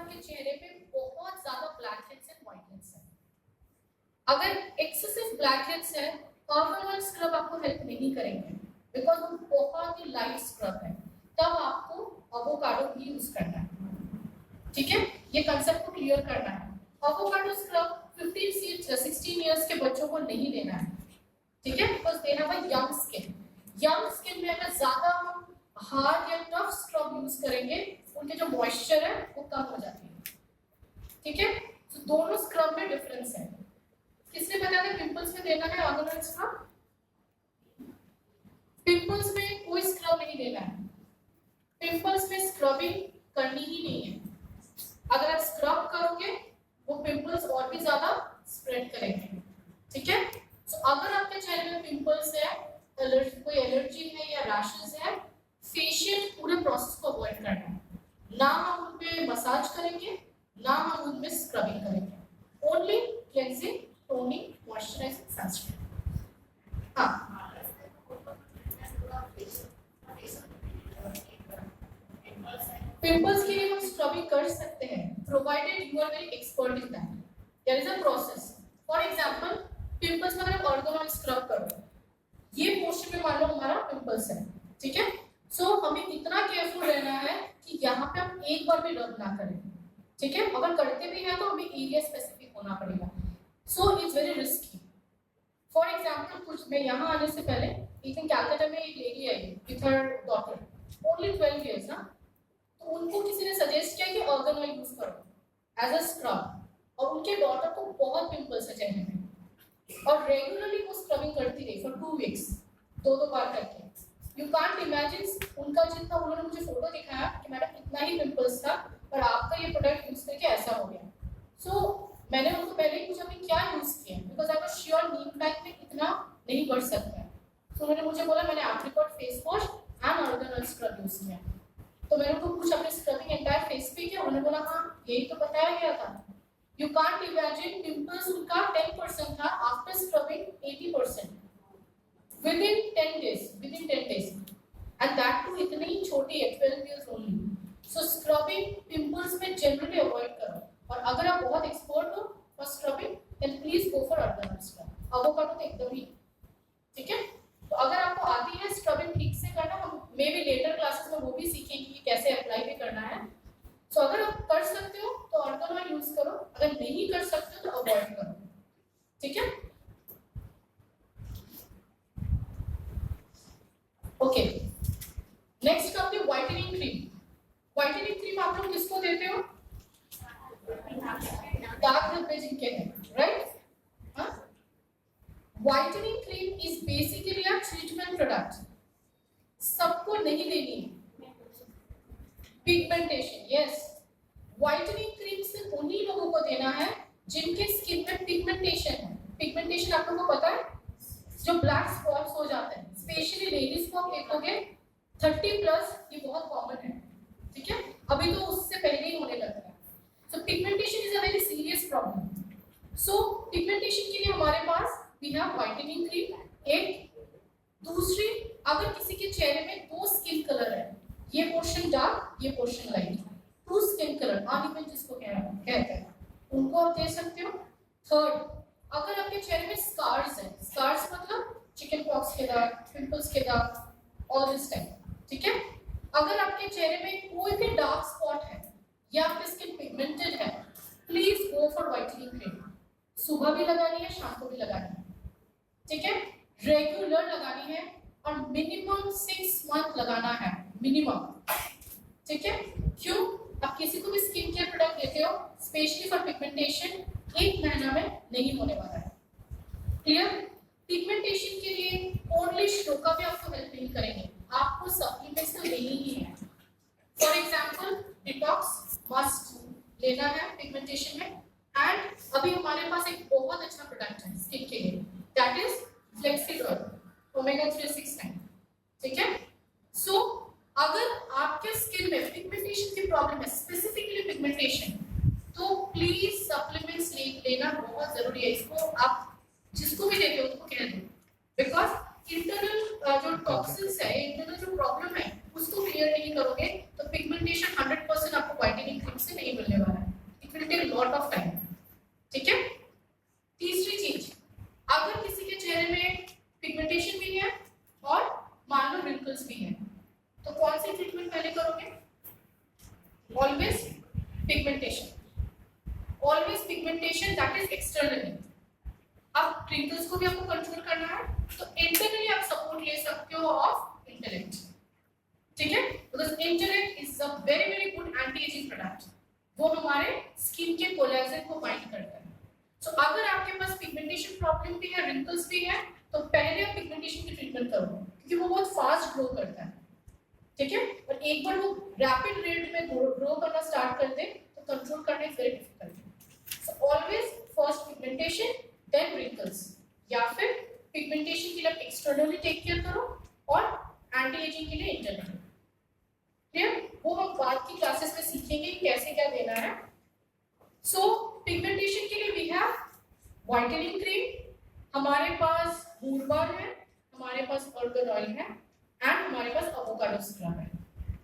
आपके चेहरे पे बहुत ज्यादा black heads and white heads है, अगर एक्सेसिव ब्लैक हेड्स है, ऑर्गन ऑयल स्क्रब आपको हेल्प नहीं करेंगे बिकॉज वो बहुत ही लाइट स्क्रब है, तब आपको एवोकाडो भी यूज करना है। ठीक है, ये कंसेप्ट को क्लियर करना है। एवोकाडो स्क्रब 15 से 16 इयर्स के बच्चों को नहीं देना है, ठीक है, because they have a young skin. Young skin में अगर ज्यादा हम हार्ड या टफ स्क्रब यूज करेंगे, उनके जो मॉइस्चर है वो कम हो जाती है। ठीक है, तो दोनों स्क्रब में डिफरेंस है। किसने बताया था पिंपल्स में देना है ऑर्गन ऑयल स्क्रब? पिंपल्स में कोई स्क्रब नहीं देना है, पिंपल्स में स्क्रबिंग करनी ही नहीं है। अगर आप स्क्रब करोगे वो पिंपल्स और भी ज्यादा स्प्रेड करेंगे। ठीक है, तो अगर आपके चेहरे में पिंपल्स है, कोई एलर्जी है या रैशेस है, फेशियल पूरे प्रोसेस को अवॉइड करना है। ना हम उन पे मसाज करेंगे, ना हम उनमें स्क्रबिंग करेंगे, only cleansing, toning, moisturising, sunscreen. हाँ, पिंपल्स के लिए हम स्क्रबिंग कर सकते हैं provided you are very expert in that. There is a process. For example, pimples में अगर आप ऑर्गन ऑयल स्क्रब करो, ये पोर्शन में मान लो हमारा पिंपल्स है, ठीक है, सो हमें इतना केयरफुल रहना है कि यहाँ पे हम एक बार भी रब ना करें। ठीक है, अगर करते भी हैं तो हमें एरिया स्पेसिफिक होना पड़ेगा, so it's very risky. For example, कुछ मैं यहाँ आने से पहले एक दिन कैलकाटा में एक lady I with her daughter, only 12 years ना, तो उनको किसी ने सजेस्ट किया कि ऑर्गन ऑयल यूज करो एज अ स्क्रब, और उनके डॉटर को बहुत पिंपल्स है चेहरे में, और रेगुलरली वो स्क्रबिंग करती रही फॉर 2 वीक्स, दो बार करके। यू कांट इमेजिन उनका जितना, उन्होंने मुझे फोटो दिखाया कि मैडम इतना ही पिंपल्स था पर आपका ये प्रोडक्ट यूज करके ऐसा हो गया। सो मैंने उनको पहले ही पूछा कि क्या यूज किया, because I was sure Neem pack में इतना नहीं बढ़ सकता है। तो उन्होंने मुझे बोला मैंने apricot face wash and organ oil scrub use किया। तो मैंने उनको पूछा अपने स्क्रबिंग एंटायर फेस पे किया, उन्होंने बोला हाँ यही तो बताया गया था। यू कांट इमेजिन पिंपल्स उनका 10% था, after scrubbing 80% within 10 days and that too इतनी ही छोटी है, 12 years only. So scrubbing pimples में generally avoid करो, और अगर आप बहुत एक्सपर्ट हो for scrubbing then please go for organ oil scrub. Avocado तो एकदम ही ठीक है। तो अगर आपको आती है स्क्रबिंग ठीक से करना, हम मे बी लेटर क्लासेस में वो भी सीखेंगे कि कैसे अप्लाई भी करना है। सो अगर आप कर सकते हो तो ऑर्गन ऑयल यूज करो, अगर नहीं कर सकते हो तो अवॉइड करो। ठीक है, okay. Next come to whitening cream. Whitening cream आप लोग किसको देते हो? डार्क सर्कल जिनके हैं, राइट? हाँ, whitening cream is basically a treatment product, सबको नहीं देनी है। पिगमेंटेशन, यस, व्हाइटनिंग क्रीम सिर्फ उन्हीं लोगों को देना है जिनके स्किन में पिगमेंटेशन है। पिगमेंटेशन आप लोगों को पता है, जो ब्लैक स्पॉट्स हो जाते हैं, स्पेशली लेडीज को आप देखोगे 30+ ये बहुत कॉमन है। ठीक है, अभी तो उससे पहले ही होने लग रहा है। So pigmentation is a very serious problem. So pigmentation के लिए हमारे पास वी हैव व्हाइटनिंग क्रीम एक। दूसरी, अगर किसी के चेहरे में 2 स्किन कलर है, ये पोर्शन डार्क, ये portion light, 2 skin colour uneven जिसको कहते हैं, उनको आप दे सकते हो। थर्ड, अगर आपके चेहरे में स्कार्स है, स्कार्स मतलब चिकन पॉक्स के दाग, पिंपल्स के दाग, ऑल दिस टाइप, ठीक है, अगर आपके चेहरे में कोई भी डार्क स्पॉट है या आपकी स्किन पिगमेंटेड है, please go for whitening cream. सुबह भी लगानी है, शाम को भी लगानी है, ठीक है, रेगुलर लगानी है, और मिनिमम 6 मंथ लगाना है, मिनिमम। ठीक है, क्यों? आप किसी को भी स्किन केयर प्रोडक्ट देते हो स्पेशली फॉर पिगमेंटेशन, 1 महीना में नहीं होने वाला है। क्लियर? पिगमेंटेशन के लिए ओनली श्लोका भी आपको हेल्प नहीं करेंगे, आपको सप्लीमेंट्स तो लेनी ही है। फॉर एग्जांपल, डिटॉक्स मस्ट लेना है पिगमेंटेशन में, एंड अभी हमारे पास एक बहुत अच्छा प्रोडक्ट है स्किन के लिए, दैट इज फ्लेक्सिडॉल ओमेगा 369। ठीक है, सो अगर आपके स्किन में पिगमेंटेशन की प्रॉब्लम है, स्पेसिफिकली पिगमेंटेशन, तो प्लीज सप्लीमेंट्स लेना बहुत जरूरी है। इसको आप जिसको भी देते हो उसको कह दो, बिकॉज इंटरनल जो टॉक्सिन्स है, इंटरनल जो प्रॉब्लम है, उसको क्लियर नहीं करोगे तो पिगमेंटेशन 100% आपको व्हाइटनिंग क्रीम से नहीं मिलने वाला है। Always pigmentation, always pigmentation that is externally. अब रिंकल्स को भी आपको कंट्रोल करना है तो इंटरनली आप सपोर्ट ले सकते हो ऑफ इंटेलेक्ट, ठीक है, because intellect is a very very good anti ageing product, वो हमारे स्किन के कोलेजन को बाइंड करता है। सो अगर आपके पास पिगमेंटेशन प्रॉब्लम भी है, रिंकल्स भी है, तो पहले आप पिगमेंटेशन की ट्रीटमेंट करो क्योंकि वो बहुत फास्ट ग्रो करता है, ठीक है, और एक बार वो रैपिड रेट में ग्रो करना स्टार्ट कर दे तो कंट्रोल करना is very difficult. So always first pigmentation then wrinkles, या फिर पिगमेंटेशन के लिए एक्सटर्नली टेक केयर करो और एंटी एजिंग के लिए इंटरनली। क्लियर? वो हम बाद की क्लासेस में सीखेंगे कैसे क्या देना है। सो पिगमेंटेशन के लिए वी हैव व्हाइटनिंग क्रीम, हमारे पास मूड बार है, हमारे पास आर्गन ऑयल है एंड हमारे पास एवोकाडो स्क्रब है,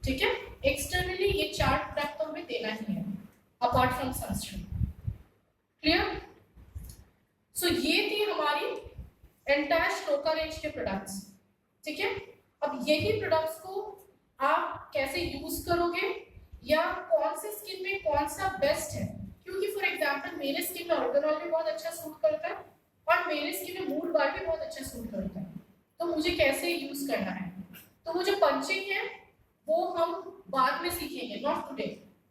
ठीक है। एक्सटर्नली ये 4 प्रोडक्ट तो हमें देना ही है अपार्ट फ्रॉम सनस्क्रीन। क्लियर? सो ये थी हमारी एंटायर श्लोका रेंज के प्रोडक्ट्स, ठीक है। अब यही प्रोडक्ट्स को आप कैसे यूज करोगे या कौन से स्किन में कौन सा बेस्ट है, क्योंकि फॉर एग्जांपल मेरे स्किन में आर्गन ऑयल भी बहुत अच्छा सूट करता है और मेरे स्किन में मूड बार भी बहुत अच्छा सूट करता है, तो मुझे कैसे यूज करना है। तो वो जो पंचिंग है वो हम बाद में सीखेंगे, नॉट टुडे।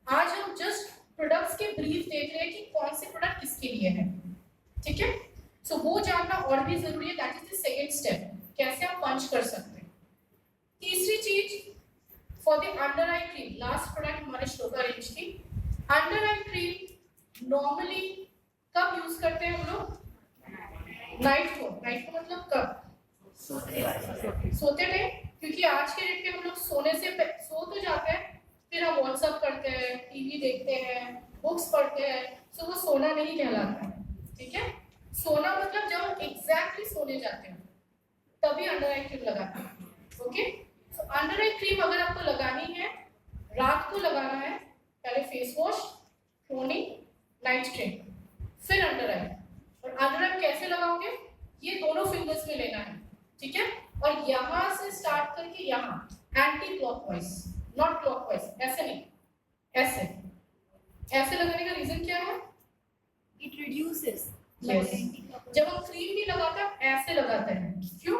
आज हम जस्ट प्रोडक्ट्स के ब्रीफ देख रहे हैं कि कौन से प्रोडक्ट किसके लिए है, ठीक है। सो वो जानना और भी जरूरी है, that is the second step, कैसे आप पंच कर सकते हैं। तीसरी चीज for the under eye cream, last product हमारे श्लोका रेंज की अंडर आई क्रीम नॉर्मली कब यूज करते हैं हम लोग? नाइट को मतलब कब? सोते टाइम, क्योंकि आज के डेट में हम लोग सोने से सो तो जाते हैं, फिर हम व्हाट्सएप करते हैं, टीवी देखते हैं, बुक्स पढ़ते हैं, सो वो सोना नहीं कहलाता है, ठीक है। सोना मतलब जब हम एग्जैक्टली सोने जाते हैं तभी अंडर आई क्रीम लगाते हैं, okay. So under eye cream अगर आपको लगानी है, रात को लगाना है, पहले face wash, toning, night cream, फिर अंडर आई। और अंडर आई कैसे लगाओगे? ये दोनों फिंगर्स में लेना है, ठीक है, और यहां से स्टार्ट करके यहां एंटी क्लॉकवाइज, नॉट क्लॉकवाइज, ऐसे नहीं, ऐसे ऐसे लगाने का रीजन क्या है? It reduces. जब हम क्रीम भी लगाते हैं ऐसे लगाते हैं, क्यों?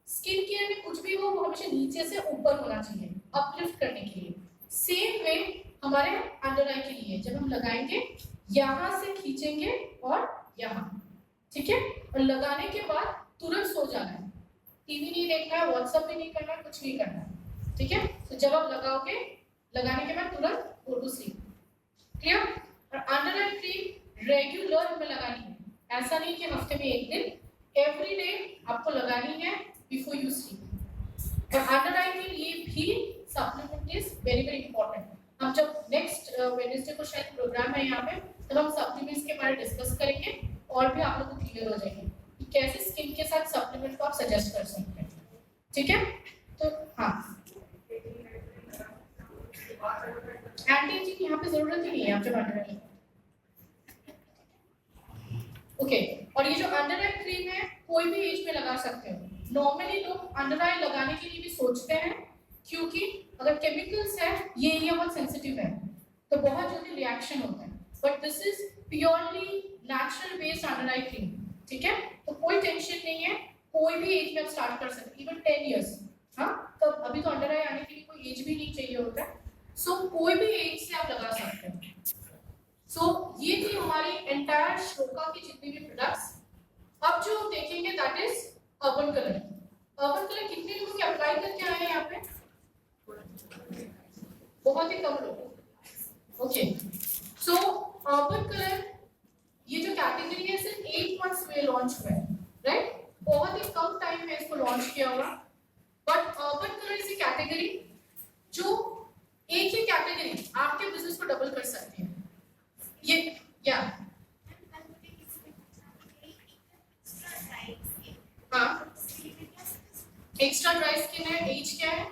स्किन केयर में कुछ भी हो वो हमेशा नीचे से ऊपर होना चाहिए, अपलिफ्ट करने के लिए। सेम वे हमारे अंडर आई के लिए, जब हम लगाएंगे यहां से खींचेंगे और यहां, ठीक है, और लगाने के बाद तुरंत सो जाना है, टीवी नहीं देखना है, व्हाट्सएप भी नहीं करना, कुछ नहीं करना, ठीक है। तो जब आप लगाओगे, लगाने के बाद तुरंत गो टू स्लीप। क्लियर? और अंडर आई क्रीम रेगुलर हमें लगानी है, ऐसा नहीं कि हफ्ते में एक दिन, एवरी डे आपको लगानी है बिफोर यू स्लीप। और अंडर आई के लिए भी supplement is very very important. हम जब नेक्स्ट वेडनेसडे को शायद प्रोग्राम है यहाँ पे, तब हम सप्लीमेंट्स के बारे में डिस्कस करेंगे और भी आप लोग को क्लियर हो जाएंगे कि कैसे स्किन के साथ सप्लीमेंट को आप सजेस्ट कर सकते हैं, ठीक है। तो हाँ, एंटी एजिंग यहाँ पे जरूरत ही नहीं है आप जब अंडर आई, ओके। और ये जो अंडर आई क्रीम है कोई भी एज में लगा सकते हो। नॉर्मली लोग अंडर आई लगाने के लिए भी सोचते हैं, क्योंकि अगर केमिकल्स है, ये एरिया बहुत सेंसिटिव है तो बहुत जल्दी रिएक्शन होता है, but this is purely natural based under eye cream, ठीक है। तो कोई टेंशन नहीं है, कोई भी एज में आप स्टार्ट कर सकते, इवन 10 इयर्स। हाँ, तो अभी तो अंडर आई आने के लिए कोई एज भी नहीं चाहिए होता है, सो कोई भी एज से आप लगा सकते हैं। सो ये थी हमारी एंटायर श्लोका की जितनी भी प्रोडक्ट्स। अब जो हम देखेंगे that is urban colour. Urban colour कितने लोगों के अप्लाई करके आए हैं यहाँ पे? बहुत ही कम लोग, ओके। सो अर्बन कलर ये जो कैटेगरी है सिर्फ 8 मंथ्स में लॉन्च हुआ है, राइट? बहुत ही कम टाइम में इसको लॉन्च किया हुआ, but urban colour is A category जो एक ही कैटेगरी आपके बिजनेस को डबल कर सकती है। ये क्या? हाँ, एक्स्ट्रा ड्राई स्किन है, एज क्या है?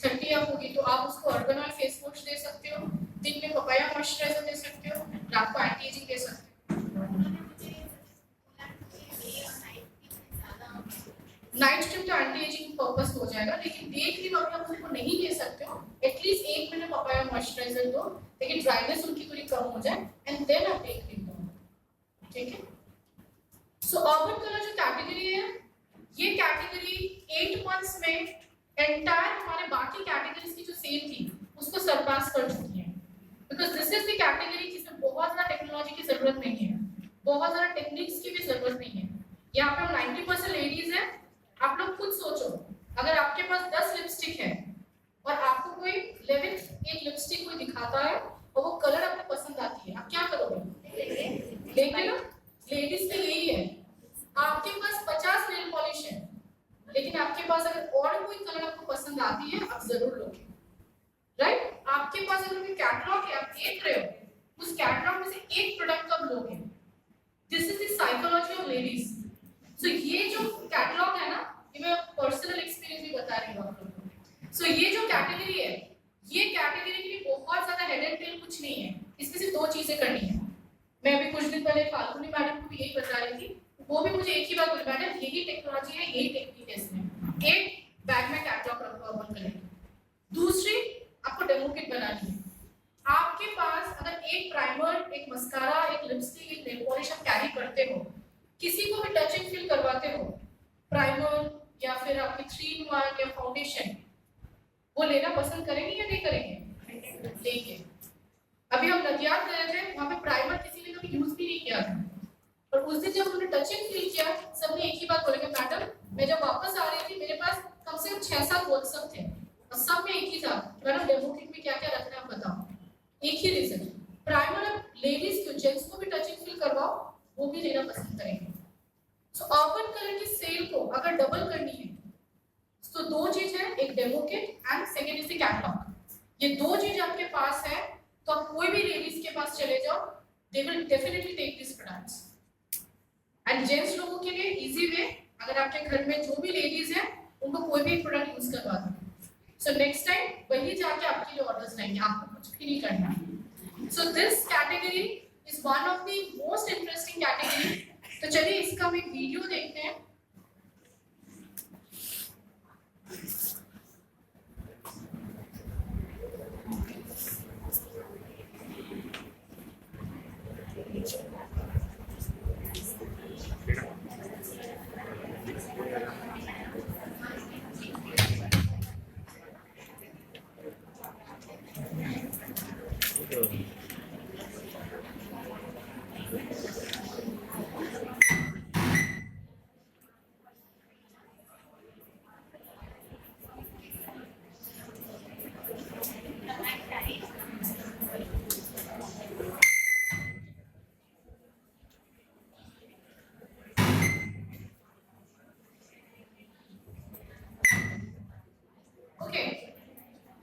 30 अप होगी, तो आप उसको अर्गन ऑयल फेस वॉश दे सकते हो, दिन में पपाया मॉइस्चराइजर दे सकते हो, रात को एंटी एजिंग दे सकते हो। नाइट क्रीम तो एंटी एजिंग पर्पस हो जाएगा, लेकिन डे क्रीम अगर आप उसको नहीं दे सकते हो, एटलीस्ट 1 महीने पपाया मॉइस्चराइजर दो ताकि ड्राइनेस उनकी थोड़ी कम हो जाए एंड देन आप डे क्रीम दो, ठीक है। सो अर्बन कलर जो कैटेगरी है, ये कैटेगरी 8 मंथ्स में एंटायर हमारे बाकी कैटेगरीज की जो सेल थी उसको सरपास कर चुकी है, because this is the category जिसमें बहुत ज्यादा टेक्नोलॉजी की जरूरत नहीं है, बहुत ज्यादा टेक्निक्स की भी जरूरत नहीं है। यहाँ पे 90% लेडीज है। आप लोग खुद सोचो, अगर आपके पास 10 लिपस्टिक है और आपको कोई 11th एक लिपस्टिक कोई दिखाता है और वो कलर आपको पसंद आती है, आप क्या करोगे? लेंगे ना। लेडीज के यही है, आपके पास 50 नेल पॉलिश है लेकिन आपके पास अगर और कोई कलर आपको पसंद आती है आप जरूर लोगे, राइट। आपके पास अगर कोई कैटलॉग है, आप देख रहे हो, उस कैटलॉग में से एक प्रोडक्ट कब लोगे? This is the psychology of ladies. So ये जो कैटलॉग है ना, ये मैं पर्सनल एक्सपीरियंस भी बता रही हूँ आप लोगों को। सो ये जो कैटेगरी है, ये कैटेगरी के लिए बहुत ज्यादा हेड एंड टेल कुछ नहीं है, इसमें सिर्फ 2 चीजें करनी है। मैं अभी कुछ दिन पहले फाल्गुनी मैडम को भी यही बता रही थी, वो भी मुझे एक ही बात बोली, मैडम यही टेक्नोलॉजी है, यही टेक्निक है इसमें। एक, बैग में कैटलॉग रखो ओपन करके। दूसरी, आपको डेमो किट बनानी है। आपके पास अगर एक प्राइमर, एक मस्कारा, एक लिपस्टिक, एक नेल पॉलिश आप कैरी करते हो, किसी को भी टच एंड फील करवाते हो, प्राइमर या फिर आपकी 3-in-1 या फाउंडेशन, वो लेना पसंद करेंगे या नहीं करेंगे? लेंगे। अभी हम नदियाद गए थे, वहां पे प्राइमर किसी ने कभी यूज भी नहीं किया था, और उस दिन जब हमने टच एंड फील किया, सबने एक ही बात बोले कि मैडम, मैं जब वापस आ रही थी मेरे पास कम से कम 6-7 व्हाट्सएप थे और सब में एक ही था, मैडम डेमो किट में क्या क्या रखना है बताओ। एक ही रीजन, प्राइमर अब लेडीज को, जेंट्स को भी टच एंड फील करवाओ, वो भी लेना पसंद करेंगे। सो अर्बन कलर की सेल को अगर डबल करनी है तो 2 चीज है, एक demo kit and second is the catalogue. ये 2 चीज आपके पास है तो आप कोई भी लेडीज के पास चले जाओ, they will definitely take this products. And gents लोगों के लिए इजी वे, अगर आपके घर में जो भी लेडीज है उनको कोई भी प्रोडक्ट यूज करवा दो, सो नेक्स्ट टाइम वही जाके आपके लिए ऑर्डर्स लेंगे, आपको कुछ भी नहीं करना। So this category is one of the most interesting category. तो चलिए इसका हम एक वीडियो देखते हैं।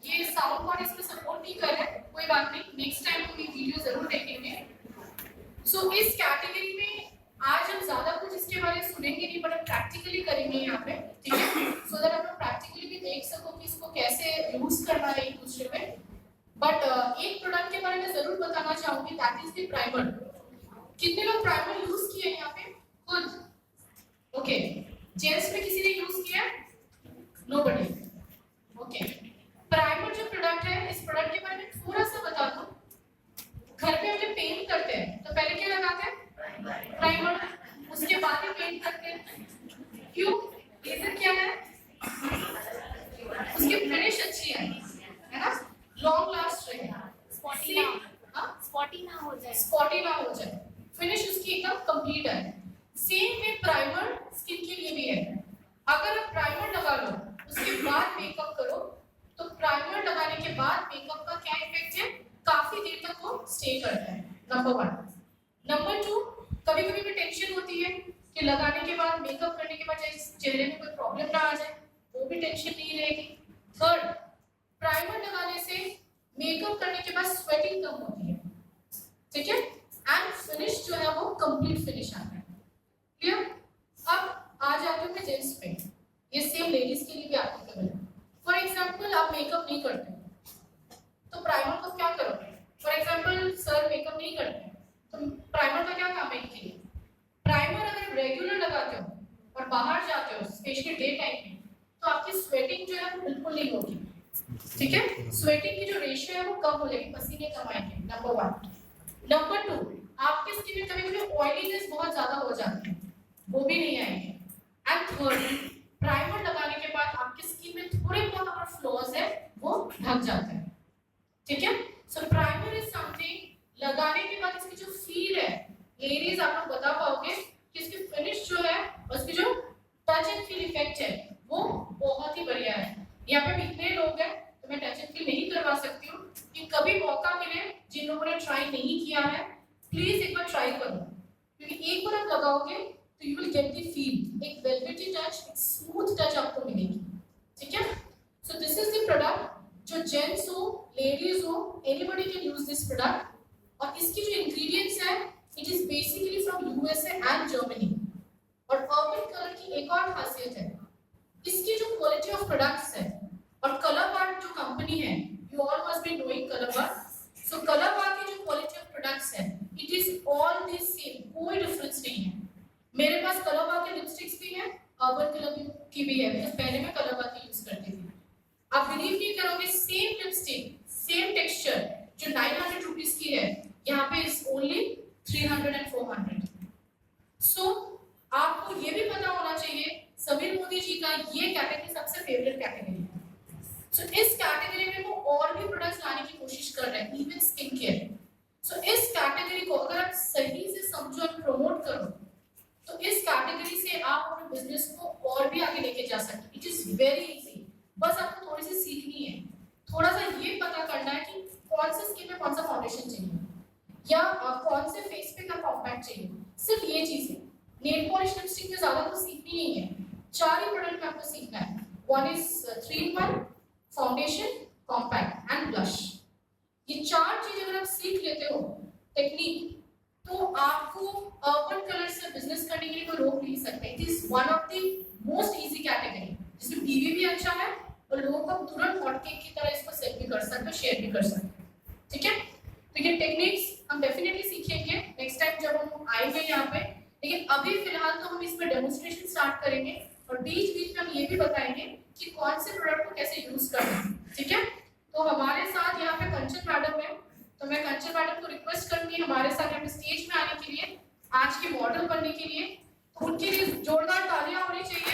ये साउंड कोड इसमें सपोर्ट नहीं कर रहा है, कोई बात नहीं, नेक्स्ट टाइम हम ये वीडियो जरूर देखेंगे। सो इस कैटेगरी में आज हम ज्यादा कुछ इसके बारे में सुनेंगे नहीं, बट हम प्रैक्टिकली करेंगे यहाँ पे, ठीक है, सो दैट आप लोग प्रैक्टिकली भी देख सको कि इसको कैसे यूज करना है एक दूसरे में। बट एक प्रोडक्ट के बारे में जरूर बताना चाहूंगी, दैट इज द प्राइमर। कितने लोग प्राइमर यूज किए यहाँ पे? खुद? ओके, जेंट्स में किसी ने यूज किया? नोबडी। ओके, प्राइमर जो प्रोडक्ट है, इस प्रोडक्ट के बारे में थोड़ा सा बता दूं। घर पे हम जब पेंट करते हैं तो पहले क्या लगाते हैं? प्राइमर, उसके बाद ही पेंट करते हैं। क्यों? रीजन क्या है? उसकी फिनिश अच्छी है ना, लॉन्ग लास्ट रहे, स्पॉटी ना हो जाए, फिनिश उसकी एकदम कंप्लीट है। सेम वे प्राइमर स्किन के लिए भी है। अगर आप प्राइमर लगा लो उसके बाद मेकअप करो तो प्राइमर लगाने के बाद मेकअप का क्या इफेक्ट है? काफी देर तक वो स्टे करता है, नंबर 1। नंबर 2, कभी कभी भी टेंशन होती है कि लगाने के बाद, मेकअप करने के बाद चेहरे में कोई प्रॉब्लम ना आ जाए, वो भी टेंशन नहीं रहेगी। थर्ड, प्राइमर लगाने से मेकअप करने के बाद स्वेटिंग कम होती है, ठीक है, एंड फिनिश जो है वो कंप्लीट फिनिश आता है। क्लियर? अब आ जाते हैं जेंट्स पे, ये सेम लेडीज के लिए भी एप्लीकेबल है। फॉर एग्जाम्पल आप मेकअप नहीं करते तो प्राइमर को क्या करोगे? फॉर एग्जाम्पल सर मेकअप नहीं करते तो प्राइमर का क्या काम है इनके लिए? प्राइमर अगर रेगुलर लगाते हो और बाहर जाते हो, स्पेशली डे टाइम में, तो आपकी स्वेटिंग जो है वो बिल्कुल नहीं होगी, ठीक है, स्वेटिंग की जो रेशियो है वो कम हो जाएगी, पसीने कमाएंगे, नंबर 1। नंबर 2, आपकी स्किन में कभी-कभी ऑयलीनेस बहुत ज्यादा हो जाती है, वो भी नहीं आएंगे। एंड थर्ड, प्राइमर लगाने के बाद आपकी स्किन में थोड़े बहुत अगर फ्लॉज है वो ढक जाते हैं, ठीक है। सो प्राइमर इज समथिंग, लगाने के बाद इसकी जो फील है, लेडीज आप लोग बता पाओगे कि इसकी फिनिश जो है, उसकी जो टच एंड फील इफेक्ट है वो बहुत ही बढ़िया है। यहाँ पे इतने लोग हैं तो मैं टच एंड फील नहीं करवा सकती हूँ, कि कभी मौका मिले जिन लोगों ने ट्राई नहीं किया है प्लीज एक बार ट्राई करो, क्योंकि एक बार आप लगाओगे तो you will get the feel, एक वेलवेटी टच, एक स्मूथ टच आपको मिलेगी, ठीक है। So this is the product, जो जेंट्स हो, लेडीज हो, anybody can use this product. और इसकी जो इंग्रेडिएंट्स है, it is basically from USA and Germany. और अर्बन कलर की एक और खासियत है, इसकी जो क्वालिटी ऑफ प्रोडक्ट्स है, और कलर बार जो कंपनी है, you all must be knowing Colorbar. So Colorbar की जो क्वालिटी ऑफ प्रोडक्ट्स है, it is all the same, कोई डिफरेंस नहीं है। मेरे पास कलर बार के लिपस्टिक्स भी है, अर्बन कलर की भी है, तो पहले मैं कलर बार की यूज करती थी। आप बिलीव नहीं करोगे, सेम लिपस्टिक, सेम टेक्सचर, जो 900 रुपीस की है, यहाँ पे इज ओनली 300 and 400। सो आपको ये भी पता होना चाहिए, समीर मोदी जी का ये कैटेगरी सबसे फेवरेट कैटेगरी है। सो इस कैटेगरी में वो और भी प्रोडक्ट्स लाने की कोशिश कर रहे हैं, इवन स्किन केयर। सो इस कैटेगरी को अगर आप सही से समझो और प्रमोट करो, तो इस कैटेगरी से आप अपने बिजनेस को और भी आगे लेके जा सकते हैं। इट इज वेरी इजी, बस आपको थोड़ी सी सीखनी है, थोड़ा सा ये पता करना है कि कौन से स्किन में कौन सा फाउंडेशन चाहिए, या कौन से फेस पे का कॉम्पैक्ट चाहिए, सिर्फ ये चीजें। नेल पॉलिश लिपस्टिक में ज्यादा कुछ सीखनी नहीं है, 4 ही प्रोडक्ट में आपको सीखना है। One is 3-in-1 foundation, compact and blush. ये 4 चीजें अगर आप सीख लेते हो टेक्निक, तो आपको अर्बन कलर से बिजनेस करने के लिए कोई रोक नहीं सकता। It is one of the most easy category, जिसमें पीवी भी अच्छा है और लोगों को तुरंत हॉट केक की तरह इसको सेल भी कर सकते हो, शेयर भी कर सकते हो, ठीक है। तो ये टेक्निक्स हम डेफिनेटली सीखेंगे नेक्स्ट टाइम जब हम आएंगे यहाँ पे, लेकिन अभी फिलहाल तो हम इसमें डेमोन्स्ट्रेशन स्टार्ट करेंगे, और बीच बीच में हम ये भी बताएंगे कि कौन से प्रोडक्ट को कैसे यूज करना है, ठीक है। तो हमारे साथ यहाँ पे कंचन मैडम है, तो मैं कंचन मैडम को रिक्वेस्ट करूंगी हमारे साथ यहाँ पे स्टेज में आने के लिए, आज के मॉडल बनने के लिए। तो उनके लिए जोरदार तालियां होनी चाहिए।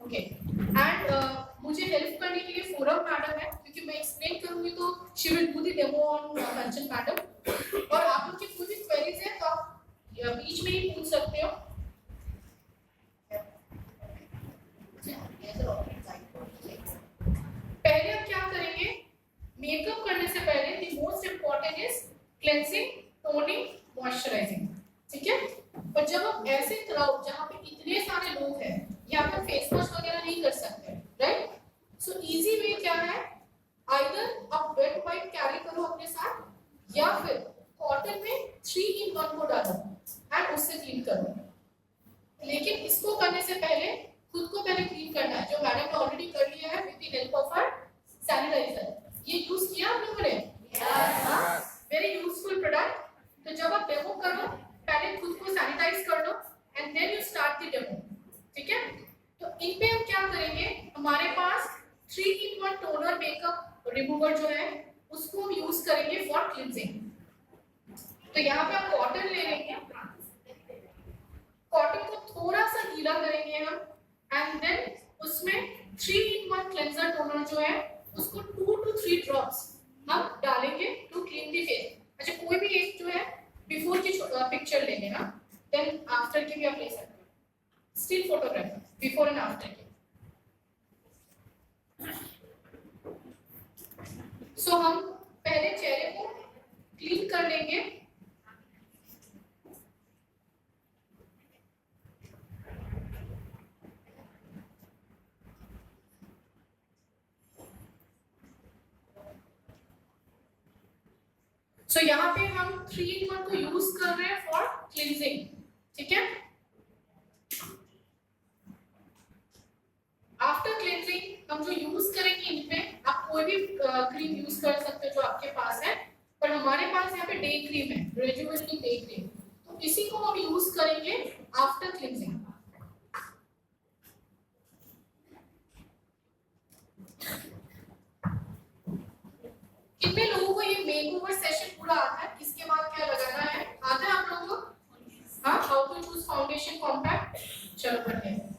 ओके, एंड मुझे हेल्प करने के लिए फोरम मैडम है, क्योंकि मैं एक्सप्लेन करूंगी तो she will do the demo on Kanchan madam. और आप लोग की कोई भी क्वेरीज है तो आप बीच में ही पूछ सकते हो। पहले हम क्या करेंगे, मेकअप करने से पहले the most important is cleansing, toning, moisturising, ठीक है। और जब आप ऐसे क्राउड जहाँ पे इतने सारे लोग हैं, यहाँ पे फेस वॉश वगैरह नहीं कर सकते, राइट। सो इजी वे क्या है, आइदर आप वेट वाइप कैरी करो अपने साथ, या फिर कॉटन में 3-in-1 को डालो एंड उससे क्लीन करो। लेकिन इसको करने से पहले खुद को पहले क्लीन करना है, जो मैडम ने ऑलरेडी कर लिया है with the help of our sanitiser. ये यूज किया आप लोगों ने? Very useful product. तो जब आप डेमो करो, पहले खुद को सैनिटाइज कर लो and then you start the demo, ठीक है। तो इन पे हम क्या करेंगे, हमारे पास 3-in-1 टोनर मेकअप रिमूवर जो है उसको हम यूज करेंगे फॉर क्लींजिंग। तो यहाँ पे हम कॉटन ले लेंगे, कॉटन को थोड़ा सा गीला करेंगे हम, एंड देन उसमें 3-in-1 क्लेंजर टोनर जो है उसको 2 to 3 ड्रॉप्स हम डालेंगे टू क्लीन द फेस। अच्छा, कोई भी एक जो है बिफोर की पिक्चर ले लेना, देन आफ्टर की भी आप ले सकते हो, still photograph before and after की। सो हम पहले चेहरे को क्लीन कर लेंगे। सो यहाँ पे हम 3-in-1 को यूज कर रहे हैं फॉर क्लींजिंग, ठीक है। आफ्टर क्लींजिंग हम जो यूज करेंगे इनमें, आप कोई भी क्रीम यूज कर सकते हो जो आपके पास है, पर हमारे पास यहाँ पे डे क्रीम है, रेजुवेटिंग डे क्रीम, तो इसी को हम यूज करेंगे आफ्टर क्लींजिंग। मेकओवर सेशन पूरा आता है, इसके बाद क्या लगाना है आता है आप लोगों को? हाँ, how to choose foundation compact, चलो करते हैं।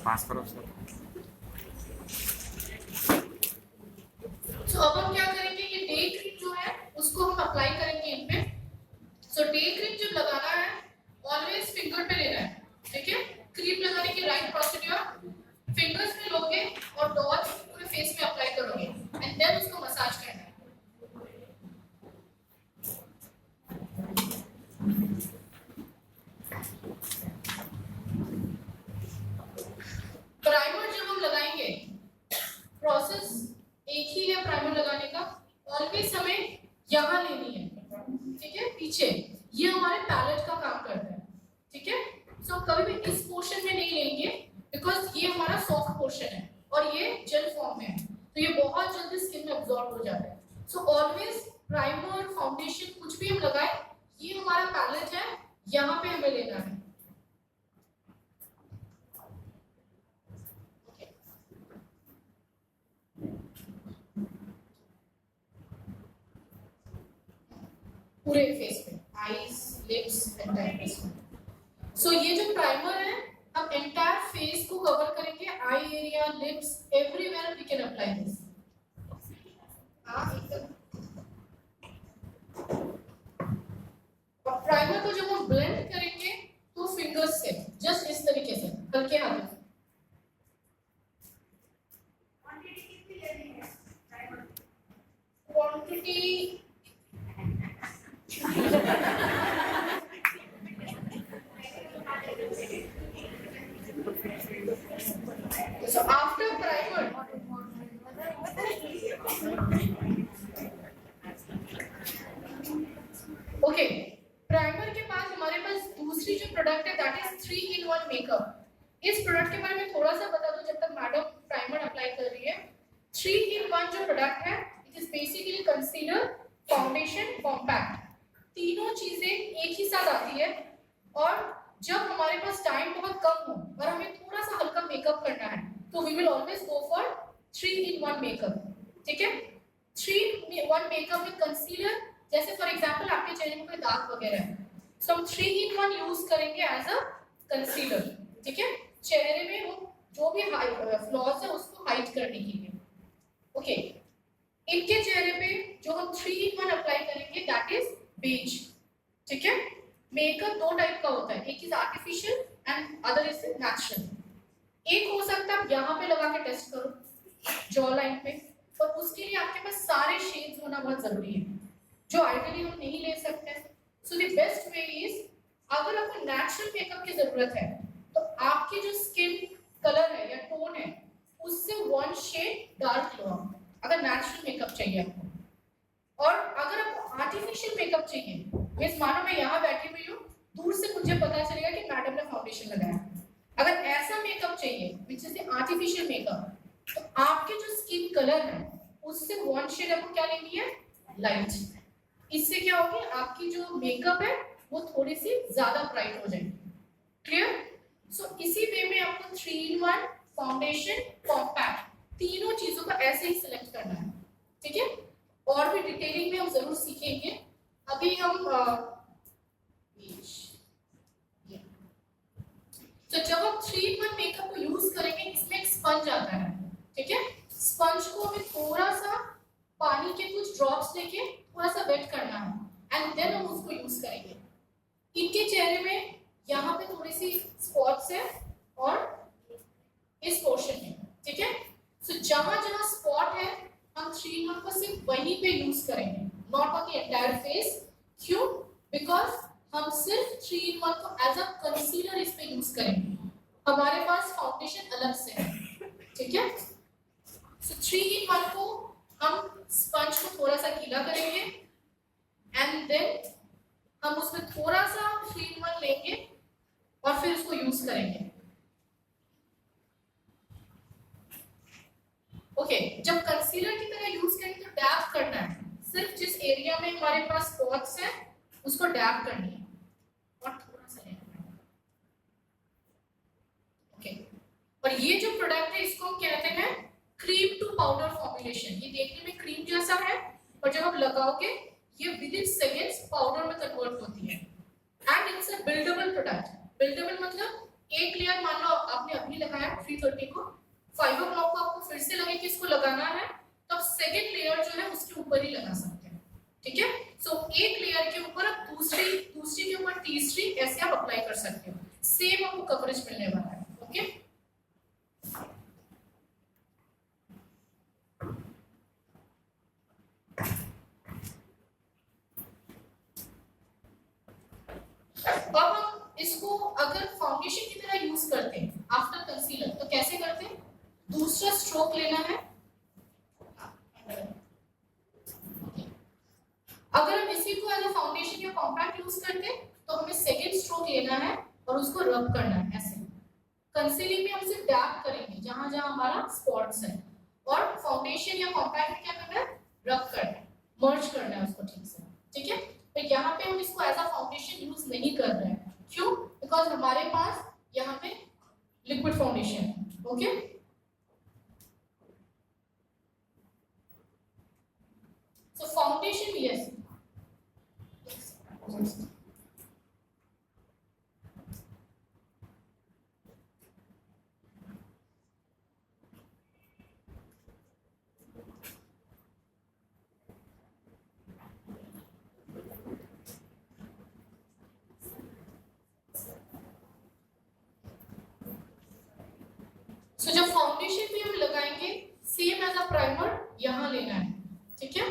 पास करो सर। तो अब हम क्या करेंगे, ये डे क्रीम जो है उसको हम अप्लाई करेंगे इन पे। सो डे क्रीम जब लगाना है ऑलवेज फिंगर पे लेना है, ठीक है? क्रीम लगाने की राइट प्रोसीड्यूर, फिंगर्स में लोगे और डॉट्स पूरे फेस में अप्लाई करोगे एंड देन उसको मसाज करना है। प्राइमर जब हम लगाएंगे, प्रोसेस एक ही है प्राइमर लगाने का, ऑलवेज हमें यहाँ लेनी है, ठीक है? पीछे ये हमारे पैलेट का काम करता है, ठीक है? सो कभी भी इस पोर्शन में नहीं लेंगे बिकॉज ये हमारा सॉफ्ट पोर्शन है और ये जेल फॉर्म में है, तो ये बहुत जल्दी स्किन में अब्सॉर्ब हो जाता है। सो ऑलवेज प्राइमर फाउंडेशन कुछ भी हम लगाए, ये हमारा पैलेट है, यहाँ पे हमें लेना है। पूरे फेस पे, आईज, लिप्स, एंटायर फेस पे। सो ये जो प्राइमर है हम एंटायर फेस को कवर करेंगे, eye area, lips, everywhere we can apply this. और प्राइमर को जब हम ब्लेंड करेंगे तो फिंगर्स से जस्ट इस तरीके से हल्के हाथों से। Quantity so after primer okay, primer के बाद हमारे पास दूसरी जो प्रोडक्ट है दैट इज 3-in-1 मेकअप। इस प्रोडक्ट के बारे में थोड़ा सा बता दूं जब तक मैडम प्राइमर अप्लाई कर रही है। 3-in-1 जो प्रोडक्ट है it is basically concealer, foundation, compact, तीनों चीजें एक ही साथ आती है। और जब हमारे पास टाइम बहुत कम हो और हमें थोड़ा सा हल्का मेकअप करना है तो we will always go for 3-in-1 makeup, ठीक है? 3-in-1 मेकअप में कंसीलर, जैसे फॉर एग्जांपल आपके चेहरे में कोई दाग वगैरह है तो हम 3-in-1 यूज करेंगे एज अ कंसीलर, ठीक है? चेहरे में वो जो भी फ्लॉज है उसको हाइड करने के लिए। ओके, इनके चेहरे पे जो हम 3-in-1 अप्लाई करेंगे दैट इज बेज, ठीक है? मेकअप दो टाइप का होता है, एक is artificial and other is natural. एक हो सकता है आप यहाँ पे लगा के टेस्ट करो जॉ लाइन पे, और उसके लिए आपके पास सारे शेड्स होना बहुत जरूरी है जो आइडियली हम नहीं ले सकते। So the best way is, अगर आपको नेचुरल मेकअप की जरूरत है तो आपकी जो स्किन कलर है या टोन है उससे 1 शेड डार्क लो आप, अगर नेचुरल मेकअप चाहिए आपको। और अगर आपको आर्टिफिशियल मेकअप चाहिए, मींस मानो मैं यहाँ बैठी हुई हूँ, दूर से मुझे पता चलेगा कि मैडम ने फाउंडेशन लगाया। अगर ऐसा मेकअप चाहिए विच इज आर्टिफिशियल मेकअप, तो आपके जो स्किन कलर है उससे 1 शेड आपको क्या लेनी है, लाइट। इससे क्या होगी, आपकी जो मेकअप है वो थोड़ी सी ज्यादा ब्राइट हो जाएगी। क्लियर? सो इसी वे में आपको 3-in-1 फाउंडेशन, कॉम्पैक्ट, तीनों चीजों को ऐसे ही सिलेक्ट करना है, ठीक है? और भी डिटेलिंग में हम जरूर सीखेंगे। अभी हम तो जब हम 3-in-1 मेकअप को यूज करेंगे इसमें एक स्पंज आता है, ठीक है? स्पंज को हमें थोड़ा सा पानी के कुछ ड्रॉप्स लेके थोड़ा सा वेट करना है एंड देन हम उसको यूज करेंगे। इनके चेहरे में यहाँ पे थोड़ी सी स्पॉट्स है और इस पोर्शन में, ठीक है? सो जहां जहां स्पॉट है हम 3-in-1 को सिर्फ वहीं पे यूज करेंगे, not on the entire face. क्यों? बिकॉज हम सिर्फ 3-in-1 को एज अ कंसीलर इस पे यूज करेंगे, हमारे पास फाउंडेशन अलग से है, ठीक है? सो 3-in-1 को हम स्पंज को थोड़ा सा गीला करेंगे एंड देन हम उसमें थोड़ा सा 3-in-1 लेंगे और फिर उसको यूज करेंगे। ओके जब कंसीलर की तरह यूज करें तो डैप करना है, सिर्फ जिस एरिया में हमारे पास स्पॉट्स हैं उसको डैप करनी है और थोड़ा सा लेना है। ओके और ये जो प्रोडक्ट है इसको हम कहते हैं क्रीम टू पाउडर फॉर्मुलेशन। ये देखने में क्रीम जैसा है और जब आप लगाओगे ये विद इन सेकेंड्स पाउडर में कन्वर्ट होती है and it's a buildable product. Buildable मतलब एक लेयर मान लो आपने अभी लगाया 3:30 को, 5 o'clock को आपको फिर से लगे कि इसको लगाना है तो आप सेकेंड लेयर जो है उसके ऊपर ही लगा सकते हैं। ठीक है, सो एक लेयर के ऊपर आप दूसरी के ऊपर तीसरी ऐसे आप अप्लाई कर सकते हो, सेम आपको कवरेज मिलने वाला है। ओके अब हम इसको अगर फाउंडेशन की तरह यूज करते हैं आफ्टर कंसीलर तो कैसे करते हैं, दूसरा स्ट्रोक लेना है। अगर हम इसी को एज अ फाउंडेशन या कॉम्पैक्ट यूज करते हैं तो हमें सेकेंड स्ट्रोक लेना है और उसको रब करना है ऐसे। कंसीलिंग में हम सिर्फ डैप करेंगे जहां जहां हमारा स्पॉट्स है और फाउंडेशन या कॉम्पैक्ट में क्या करना है, रब करना है, मर्ज करना है उसको ठीक से। ठीक है, तो यहाँ पे हम इसको एज अ फाउंडेशन यूज नहीं कर रहे हैं, क्यों, बिकॉज हमारे पास यहाँ पे लिक्विड फाउंडेशन है। ओके सो फाउंडेशन यस सो जब फाउंडेशन भी हम लगाएंगे सेम एज अ प्राइमर यहाँ लेना है। ठीक है,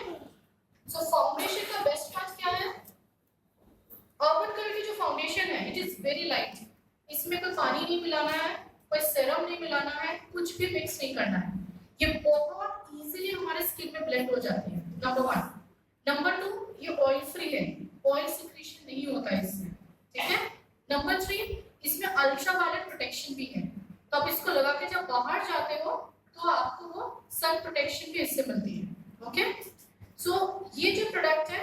सो फाउंडेशन का बेस्ट पार्ट क्या है, अर्बन कलर की जो फाउंडेशन है इट इज वेरी लाइट, इसमें कोई पानी नहीं मिलाना है, कोई सेरम नहीं मिलाना है, कुछ भी मिक्स नहीं करना है, ये बहुत इजीली हमारे स्किन में ब्लेंड हो जाती है। नंबर 1। नंबर 2 ये ऑयल फ्री है, ऑयल सिक्रीशन नहीं होता है इसमें। ठीक है, नंबर 3 इसमें अल्ट्रावायलेट प्रोटेक्शन भी है, तो आप इसको लगा के जब बाहर जाते हो तो आपको वो सन प्रोटेक्शन भी इससे मिलती है। ओके सो ये जो प्रोडक्ट है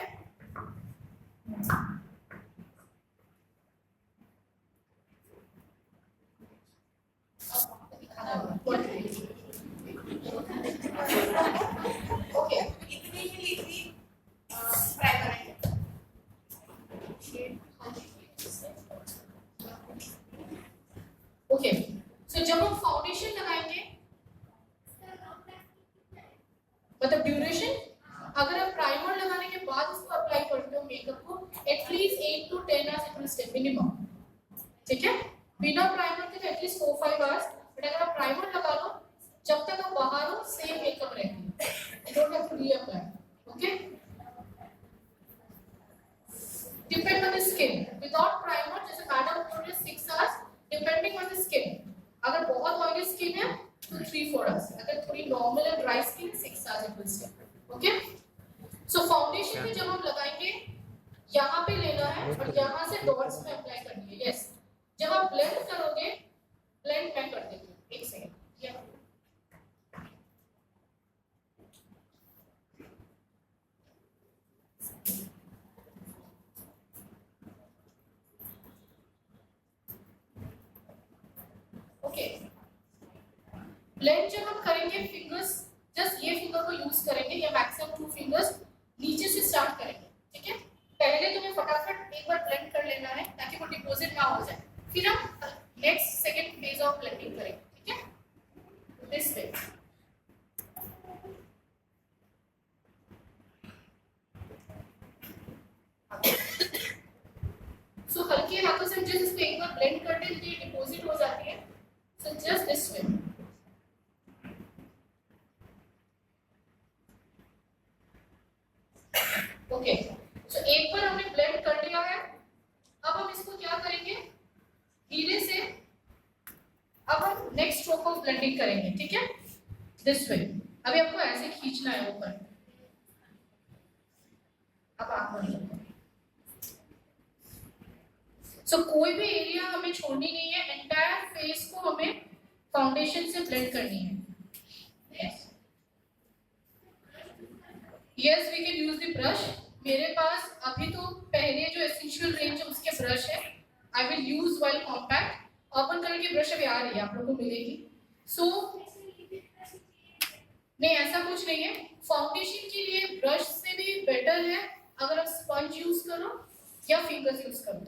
ओके इतने ही लिक्विड प्राइमर है। ओके सो जब हम फाउंडेशन लगाएंगे मतलब ड्यूरेशन, अगर आप प्राइमर लगाने के बाद इसको अप्लाई करते हो मेकअप को at least 8 to 10 hours it will stay minimum. ठीक है, बिना प्राइमर के तो एटलीस्ट 4-5 आवर्स, बट अगर आप प्राइमर लगा लो जब तक आप बाहर हो सेम मेकअप रहती है, you don't have to reapply. Okay depend on the skin, without primer जैसे मैडम बोल रहे 6 hours, depending on the skin, अगर बहुत ऑयली स्किन है तो 3-4 आवर्स, अगर थोड़ी normal and dry skin 6 hours it will stay. Okay so foundation में जब हम लगाएंगे यहाँ पे लेना है और यहाँ से डॉट्स में अप्लाई करनी है। यस जब आप ब्लेंड करोगे, ब्लेंड मैं कर देती हूँ, एक सेकंड। ओके ब्लेंड जब हम करेंगे फिंगर्स, जस्ट ये फिंगर को यूज करेंगे या मैक्सिमम 2 फिंगर्स नीचे से स्टार्ट करेंगे। ठीक है, पहले तुम्हें फटाफट एक बार ब्लेंड कर लेना है ताकि वो डिपॉजिट ना हो जाए, फिर हम next second phase of blending करेंगे। ठीक है, दिस वे सो हल्के हाथों से जस्ट इसको एक बार ब्लेंड कर दें तो ये डिपॉजिट हो जाती है। So just this way. Okay so एक बार हमने ब्लेंड कर लिया है, अब हम इसको क्या करेंगे, धीरे से अब हम नेक्स्ट स्ट्रोक ऑफ ब्लेंडिंग करेंगे। ठीक है, दिस वे। अभी आपको ऐसे खींचना है ऊपर, अब आप बंद। सो कोई भी एरिया हमें छोड़नी नहीं है, एंटायर फेस को हमें फाउंडेशन से ब्लेंड करनी है। yes. Yes, we can use the brush. मेरे पास अभी तो पहले जो एसेंशियल रेंज है उसके ब्रश है. I will use while compact. Open colour की ब्रश अभी आ रही है, आप लोगों को मिलेगी. So नहीं, ऐसा कुछ नहीं है. फाउंडेशन के लिए ब्रश से भी बेटर है अगर आप स्पंज यूज करो या फिंगर्स यूज करो.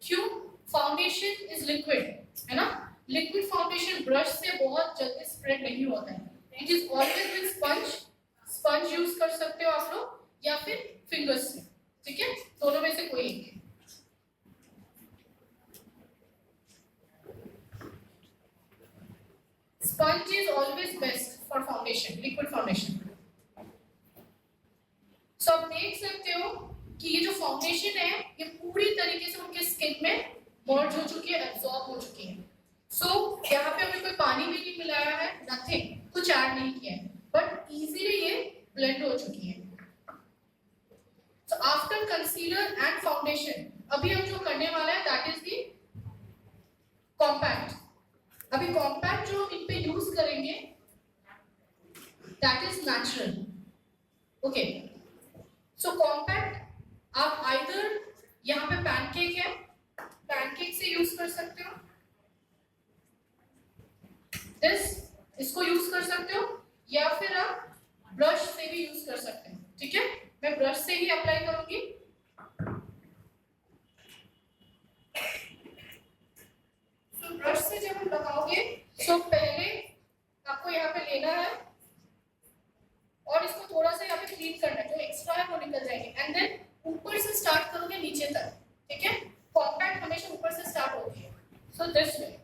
क्यों? फाउंडेशन इज लिक्विड, है ना. लिक्विड फाउंडेशन ब्रश से बहुत जल्दी स्प्रेड नहीं होता है. It is always with sponge. Sponge use कर सकते हो आप लोग या फिर फिंगर्स से. ठीक है, दोनों में से कोई एक है. Sponge is always best for foundation, liquid foundation. So आप देख सकते हो कि ये जो फाउंडेशन है ये पूरी तरीके से उनके स्किन में मर्ज हो चुकी है, एब्जॉर्ब हो चुकी है. सो यहाँ पे हमें कोई पानी भी नहीं मिलाया है, नथिंग, कुछ ऐड नहीं किया है, बट इजीली ये ब्लेंड हो चुकी है. So after concealer and foundation अभी हम जो करने वाला है दैट इज दी कॉम्पैक्ट. अभी कॉम्पैक्ट जो हम इन पे यूज करेंगे that is natural. Okay, so compact आप आइदर यहाँ पे पैनकेक है, पैनकेक से यूज कर सकते हो, इसको यूज कर सकते हो, या फिर आप ब्रश से भी यूज कर सकते हो. ठीक है, मैं ब्रश से ही अप्लाई करूंगी. तो ब्रश से जब हम लगाओगे तो पहले आपको यहाँ पे लेना है और इसको थोड़ा सा यहाँ पे क्लीन करना है, जो एक्स्ट्रा है वो निकल जाएंगे. एंड देन ऊपर से स्टार्ट करोगे नीचे तक. ठीक है, कॉम्पैक्ट हमेशा ऊपर से स्टार्ट होती है. So this way.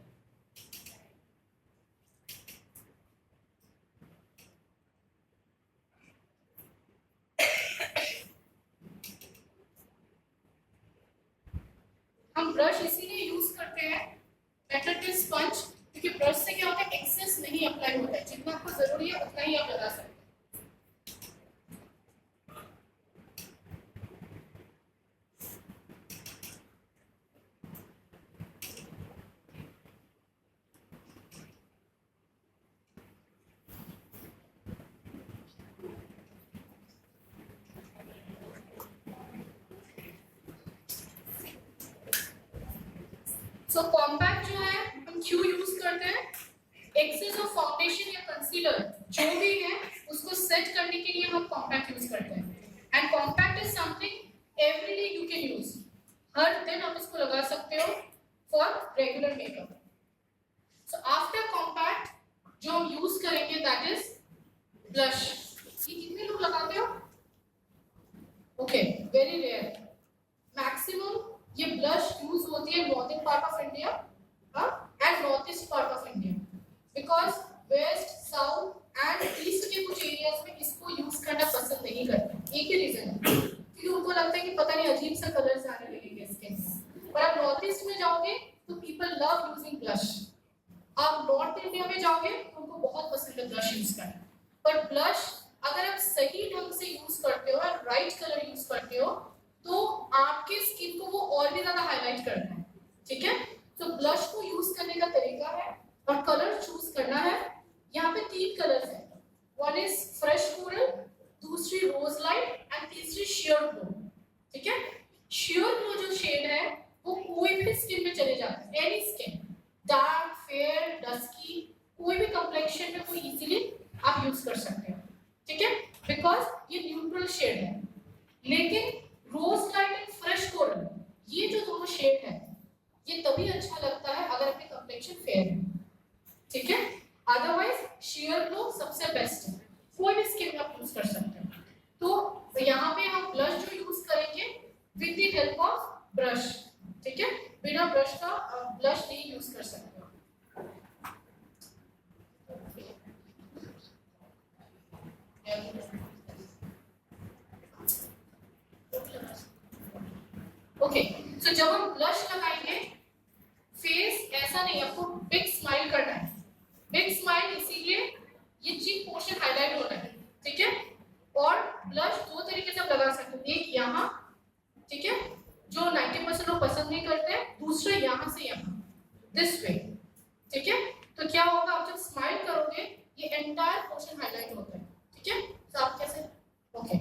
हम ब्रश इसीलिए यूज करते हैं बेटर देन स्पंज, क्योंकि ब्रश से क्या होता है एक्सेस नहीं अप्लाई होता है. जितना आपको जरूरी है उतना ही आप लगा सकते हैं. सो कॉम्पैक्ट जो है हम क्यों यूज करते हैं? एक्सेस ऑफ फाउंडेशन या कंसीलर जो भी है उसको सेट करने के लिए हम कॉम्पैक्ट यूज करते हैं. And compact is something everyday you can use. हर दिन आप इसको लगा सकते हो for regular makeup. So after compact जो हम यूज करेंगे दैट इज ब्लश. ये कितने लोग लगाते हो? Okay, very rare. मैक्सिमम ये ब्लश यूज होती है northern part of India and north east part of India, because west south and east के कुछ एरियाज में इसको यूज करना पसंद नहीं करते. एक ही रीजन है, क्योंकि उनको लगता है कि पता नहीं अजीब सा कलर्स आने लगेंगे स्किन में. पर आप नॉर्थ ईस्ट में जाओगे तो पीपल लव यूजिंग ब्लश. आप नॉर्थ इंडिया में जाओगे तो उनको बहुत पसंद है ब्लश यूज करना. पर ब्लश अगर आप सही ढंग से यूज करते हो और राइट कलर यूज करते हो तो आपके स्किन को वो और भी ज्यादा हाईलाइट करता है. ठीक है, तो ब्लश को यूज करने का तरीका है और कलर चूज करना है. यहाँ पे 3 कलर्स हैं. वन इज फ्रेश कोरल, दूसरी रोज लाइट एंड तीसरी शेयर ग्लो. ठीक है, शेयर ग्लो जो शेड है वो कोई भी स्किन में चले जाता है. Any skin, dark, fair, dusky, कोई भी कंप्लेक्शन में वो इजीली आप यूज कर सकते हो. ठीक है, बिकॉज ये न्यूट्रल शेड है. लेकिन रोज लाइट एंड फ्रेश कोरल ये जो दोनों शेड है ये तभी अच्छा लगता है अगर आपकी कंप्लेक्शन फेयर है. ठीक है, अदरवाइज शेयर ग्लो सबसे बेस्ट है, कोई भी स्किन में आप यूज कर सकते हैं. तो यहाँ पे हम ब्लश जो यूज करेंगे with the help of brush. ठीक है, बिना ब्रश का ब्लश नहीं यूज कर सकते. ओके, सो जब हम ब्लश लगाएंगे फेस ऐसा नहीं, आपको बिग स्माइल करना है. बिग स्माइल इसीलिए ये चीक पोर्शन हाईलाइट होना है. ठीक है, और ब्लश 2 तरीके से आप लगा सकते हो. एक यहाँ, ठीक है, जो 90% लोग पसंद नहीं करते हैं. दूसरा यहाँ से यहाँ, दिस वे. ठीक है, तो क्या होगा आप जब स्माइल करोगे ये एंटायर पोर्शन हाईलाइट होता है. ठीक है, तो आप कैसे, ओके,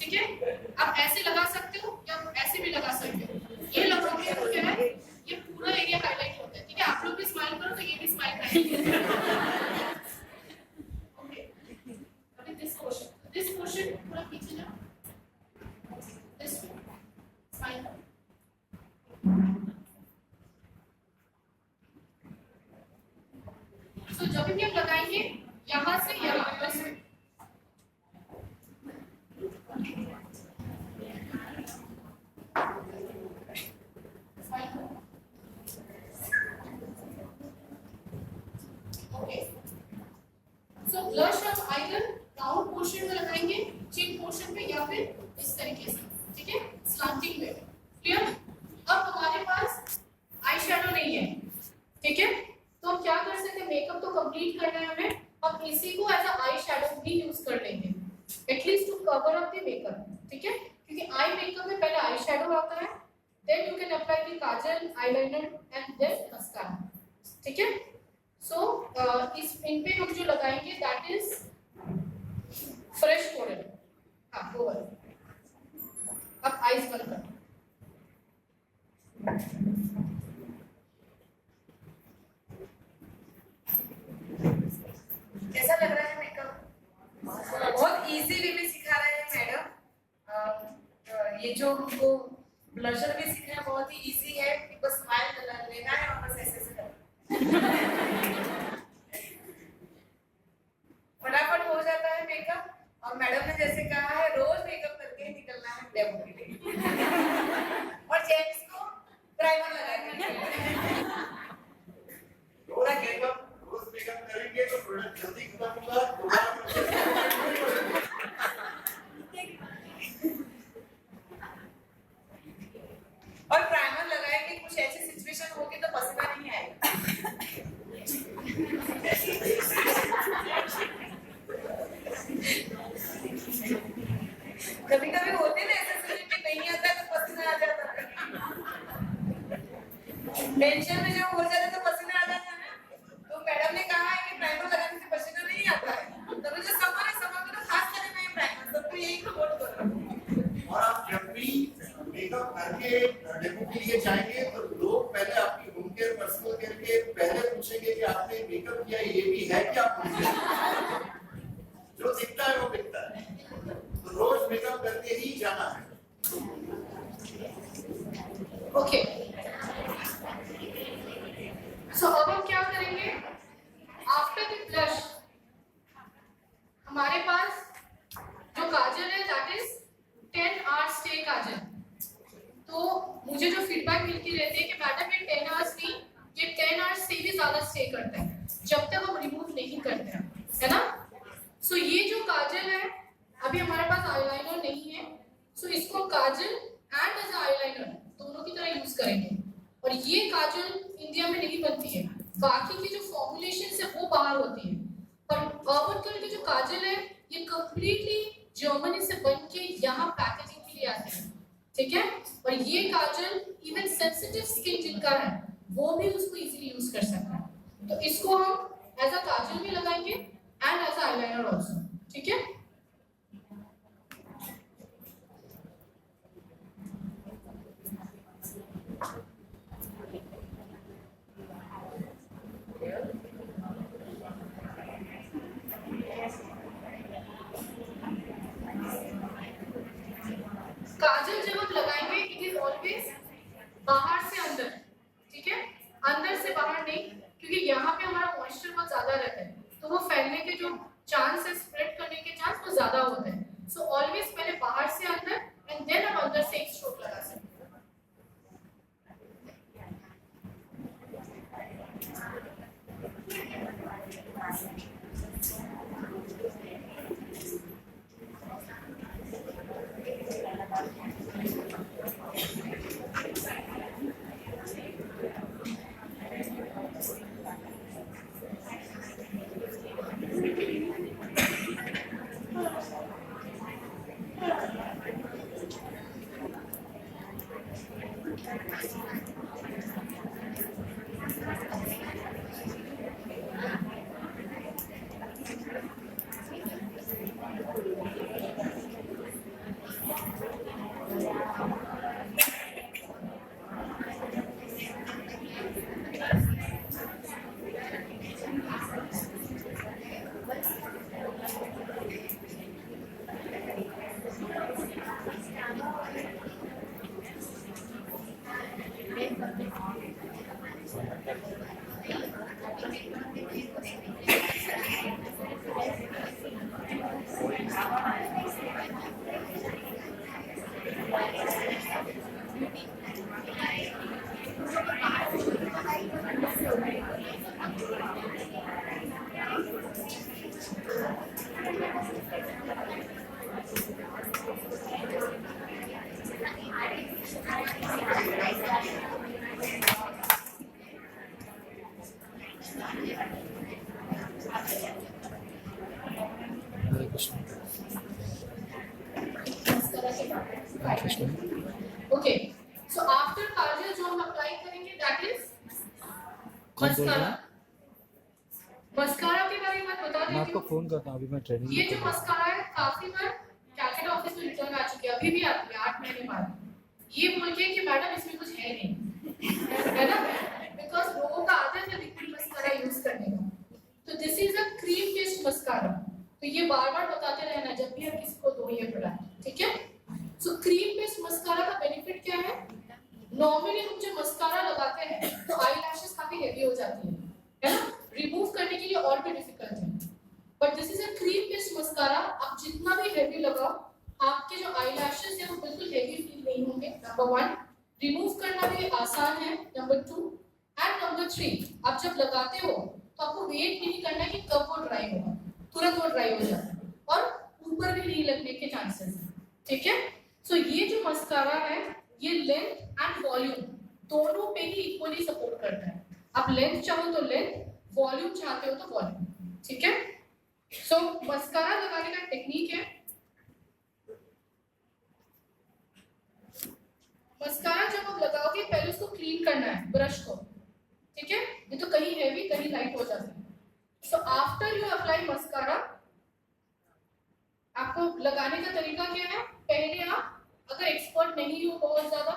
ठीक है, आप ऐसे लगा सकते हो या ऐसे भी लगा सकते हो। ये लगाओगे तो क्या है, ये पूरा एरिया हाईलाइट होता है। ठीक है, आप लोग भी स्माइल करो तो ये भी स्माइल करेंगे। ओके, अभी दिस पोर्शन पूरा पीछे जाओ, दिस स्माइल। तो जब भी आप लगाएंगे यहाँ से यहाँ बस ओके। सो ब्लश हम आइदर राउंड पोर्शन में लगाएंगे, चिन पोर्शन पे, या फिर इस तरीके से, ठीक है, स्लांटिंग में। क्लियर? अब हमारे पास आई शैडो नहीं है, ठीक है, तो हम क्या कर सकते हैं, मेकअप तो कंप्लीट करना है हमें, हम इसी को एज अ आई शैडो भी यूज कर लेंगे, at least to cover up the makeup. ठीक है, क्योंकि आई मेकअप में पहले आई शैडो आता है, then you can apply the kajal, eyeliner and then mascara. ठीक है, सो इस इन पे हम जो लगाएंगे दैट इज फ्रेश कोरल। हाँ, वो वाला। अब आईज बंद कर। कैसा लग रहा है मेकअप? बहुत इजी वे में सिखा रहे हैं मैडम। ये जो हमको ब्लशर भी सीखना है बहुत ही इजी है, बस स्माइल लेना है और बस ऐसे ऐसे करना है। फटाफट हो जाता है मेकअप, और मैडम ने जैसे कहा है रोज मेकअप करके निकलना है डेमो के लिए। और जेंट्स को प्राइमर लगाएंगे पूरा रोज मेकअप करेंगे तो प्रोडक्ट जल्दी खत्म होगा। और प्राइमर लगाएंगे, कुछ ऐसी सिचुएशन होगी तो पसीना नहीं आएगा। कभी-कभी होते ना ऐसे सिचुएशन, नहीं आता तो पसीना आ जाता है। टेंशन में जब हो जाता तो पसीना आ जाता है। तो मैडम ने कहा है कि प्राइमर लगाने से पसीना नहीं आता है। तभी जो समर है, समर में तो खास करके मैं प्राइमर सबको यही प्रमोट कर रहा हूँ। और आप जब भी मेकअप करके डेमो के लिए जाएंगे तो लोग पहले आपकी होम केयर, पर्सनल केयर के पहले पूछेंगे कि आपने मेकअप किया, ये भी है क्या पूछे। जो दिखता है वो दिखता है, तो रोज मेकअप करके ही जाना है। ओके, सो अब हम क्या करेंगे, आफ्टर द ब्लश हमारे पास जो काजल है दैट इज 10 आवर्स स्टे काजल। तो मुझे जो फीडबैक मिलती रहती है कि मैडम ये 10 आवर्स नहीं, ये 10 आवर्स से भी ज्यादा स्टे करता है जब तक हम रिमूव नहीं करते हैं, है ना। सो ये जो काजल है, अभी हमारे पास आईलाइनर नहीं है, सो इसको काजल एंड एज आईलाइनर दोनों की तरह यूज करेंगे। और ये काजल इंडिया में नहीं बनती है, बाकी की जो फॉर्मुलेशन है वो बाहर होती है, और अर्बन कलर की जो काजल है ये कंप्लीटली जर्मनी से बन के यहाँ पैकेजिंग के लिए आती है। ठीक है, और ये काजल इवन सेंसिटिव स्किन जिनका है वो भी उसको इजीली यूज कर सकता है। तो इसको हम एज अ काजल भी लगाएंगे and as a eyeliner also. ठीक है, काजल जब हम लगाएंगे इट इज ऑलवेज बाहर से अंदर। ठीक है, अंदर से बाहर नहीं, क्योंकि यहाँ पे हमारा मॉइस्चर बहुत ज्यादा रहता है, तो वो फैलने के जो चांस है, स्प्रेड करने के चांस वो ज्यादा होते हैं। सो ऑलवेज पहले बाहर से अंदर एंड देन हम अंदर से एक स्ट्रोक लगा सकते हैं। हरे कृष्ण। मस्कारा के बाद हरे कृष्ण। ओके सो आफ्टर काजल जो हम अप्लाई करेंगे दैट इज कौन बोल रहा मस्कारा। है? मस्कारा के बारे में बता मैं देती आपको हूँ। फोन करता हूँ, अभी मैं ट्रेनिंग ये जो मस्कारा है काफी बार कैकेट ऑफिस में रिटर्न आ चुकी है, अभी भी आती है 8 महीने बाद, ये बोल के कि मैडम इसमें कुछ है नहीं, है ना, बिकॉज लोगों का आदत है लिक्विड मस्कारा यूज करने का। तो this is a cream based mascara, तो ये बार बार बताते रहना जब भी आप किसी को दो ये प्रोडक्ट, ठीक है। सो क्रीम बेस्ड मस्कारा का बेनिफिट क्या है? नॉर्मली हम जब मस्कारा लगाते हैं तो आई लैशेस काफी हेवी हो जाती है ना, रिमूव करने के लिए और भी डिफिकल्ट है। But this is a cream based mascara, आप जितना भी हेवी लगाओ आपके जो आई लैशेस है वो बिल्कुल हेवी फील नहीं होंगे। नंबर 1 रिमूव करना भी आसान है। नंबर 2 एंड नंबर 3 आप जब लगाते हो तो आपको वेट नहीं करना है कि कब वो ड्राई होगा, तुरंत वो ड्राई हो जाता है और ऊपर भी नहीं लगने के चांसेस हैं, ठीक है। सो ये जो मस्कारा है ये लेंथ एंड वॉल्यूम दोनों पे ही इक्वली सपोर्ट करता है। आप लेंथ चाहो तो लेंथ, वॉल्यूम चाहते हो तो वॉल्यूम, ठीक है। सो मस्कारा लगाने का टेक्निक है, मस्कारा जब आप लगाओगे पहले उसको क्लीन करना है ब्रश को, ठीक है, ये तो कहीं हैवी कहीं लाइट हो जाता है। So after you apply mascara आपको लगाने का तरीका क्या है? पहले आप अगर एक्सपर्ट नहीं हो बहुत ज्यादा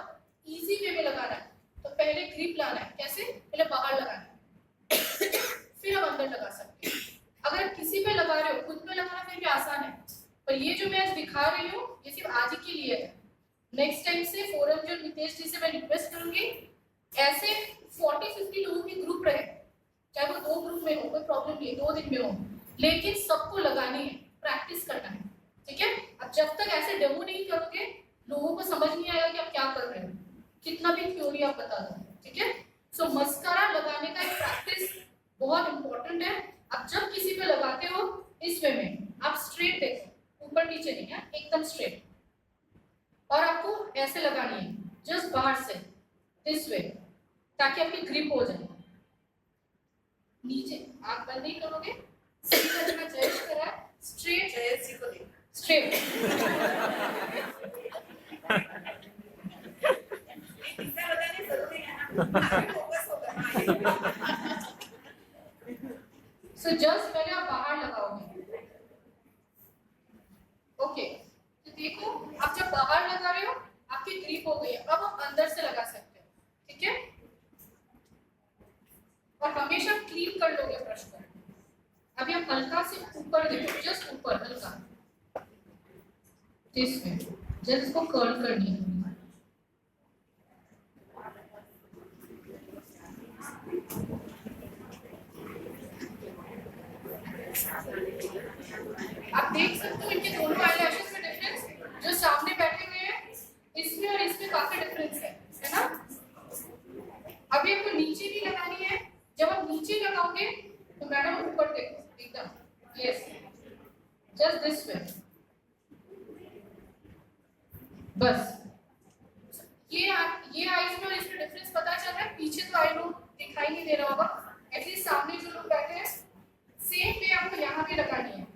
इजी वे में लगाना है तो पहले ग्रिप लाना है। कैसे? पहले बाहर लगाना है फिर आप अंदर लगा सकते हैं। अगर किसी पे लगा रहे हो, खुद पे लगाना फिर भी आसान है, पर ये जो मैं आज दिखा रही हूँ ये सिर्फ आज ही के लिए है। नेक्स्ट टाइम से फोरम जो नितेश जी से मैं रिक्वेस्ट करूंगी ऐसे 40-50 लोगों के ग्रुप रहे, चाहे वो 2 ग्रुप में हो, कोई प्रॉब्लम नहीं है, 2 दिन में हो, लेकिन सबको लगानी है, प्रैक्टिस करना है, ठीक है। अब जब तक ऐसे डेमो नहीं करोगे लोगों को समझ नहीं आएगा कि आप क्या कर रहे हो, कितना भी थ्योरी आप बता दो, ठीक है। सो मस्कारा लगाने का एक प्रैक्टिस बहुत इंपॉर्टेंट है। आप जब किसी पे लगाते हो इस वे में आप स्ट्रेट देखो, ऊपर नीचे नहीं है, एकदम स्ट्रेट, और आपको ऐसे लगानी है जस्ट बाहर से दिस वे, ताकि आपकी ग्रिप हो जाए। नीचे आंख बंद नहीं करोगे, सीधा जगह जयेश करा, स्ट्रेट जयेश जी को देखो, स्ट्रेट। इससे बताने जरूरी है ना, फोकस होगा। सो जस्ट पहले आप बाहर लगाओगे, ओके। तो देखो आप जब बाहर लगा रहे हो आपकी ग्रिप हो गई है, अब आप अंदर से लगा सकते हो, ठीक है। और हमेशा क्लीन कर लोगे ब्रश को। अभी आप हल्का से ऊपर देखो, जस्ट ऊपर हल्का दिस वे, जस्ट इसको कर्ल करनी है। आप देख सकते हो इनके दोनों आईलैशेस में डिफरेंस, जो सामने बैठे हुए हैं इसमें और इसमें काफी डिफरेंस है ना। अभी आपको नीचे भी लगानी है, जब आप नीचे लगाओगे तो मैडम ऊपर देखो एकदम, यस जस्ट दिस वे, बस ये आईज में और इसमें डिफरेंस पता चल रहा है। पीछे तो आई नो दिखाई नहीं दे रहा होगा, एटलीस्ट सामने जो लोग बैठे हैं सेम वे आपको यहाँ भी लगानी है।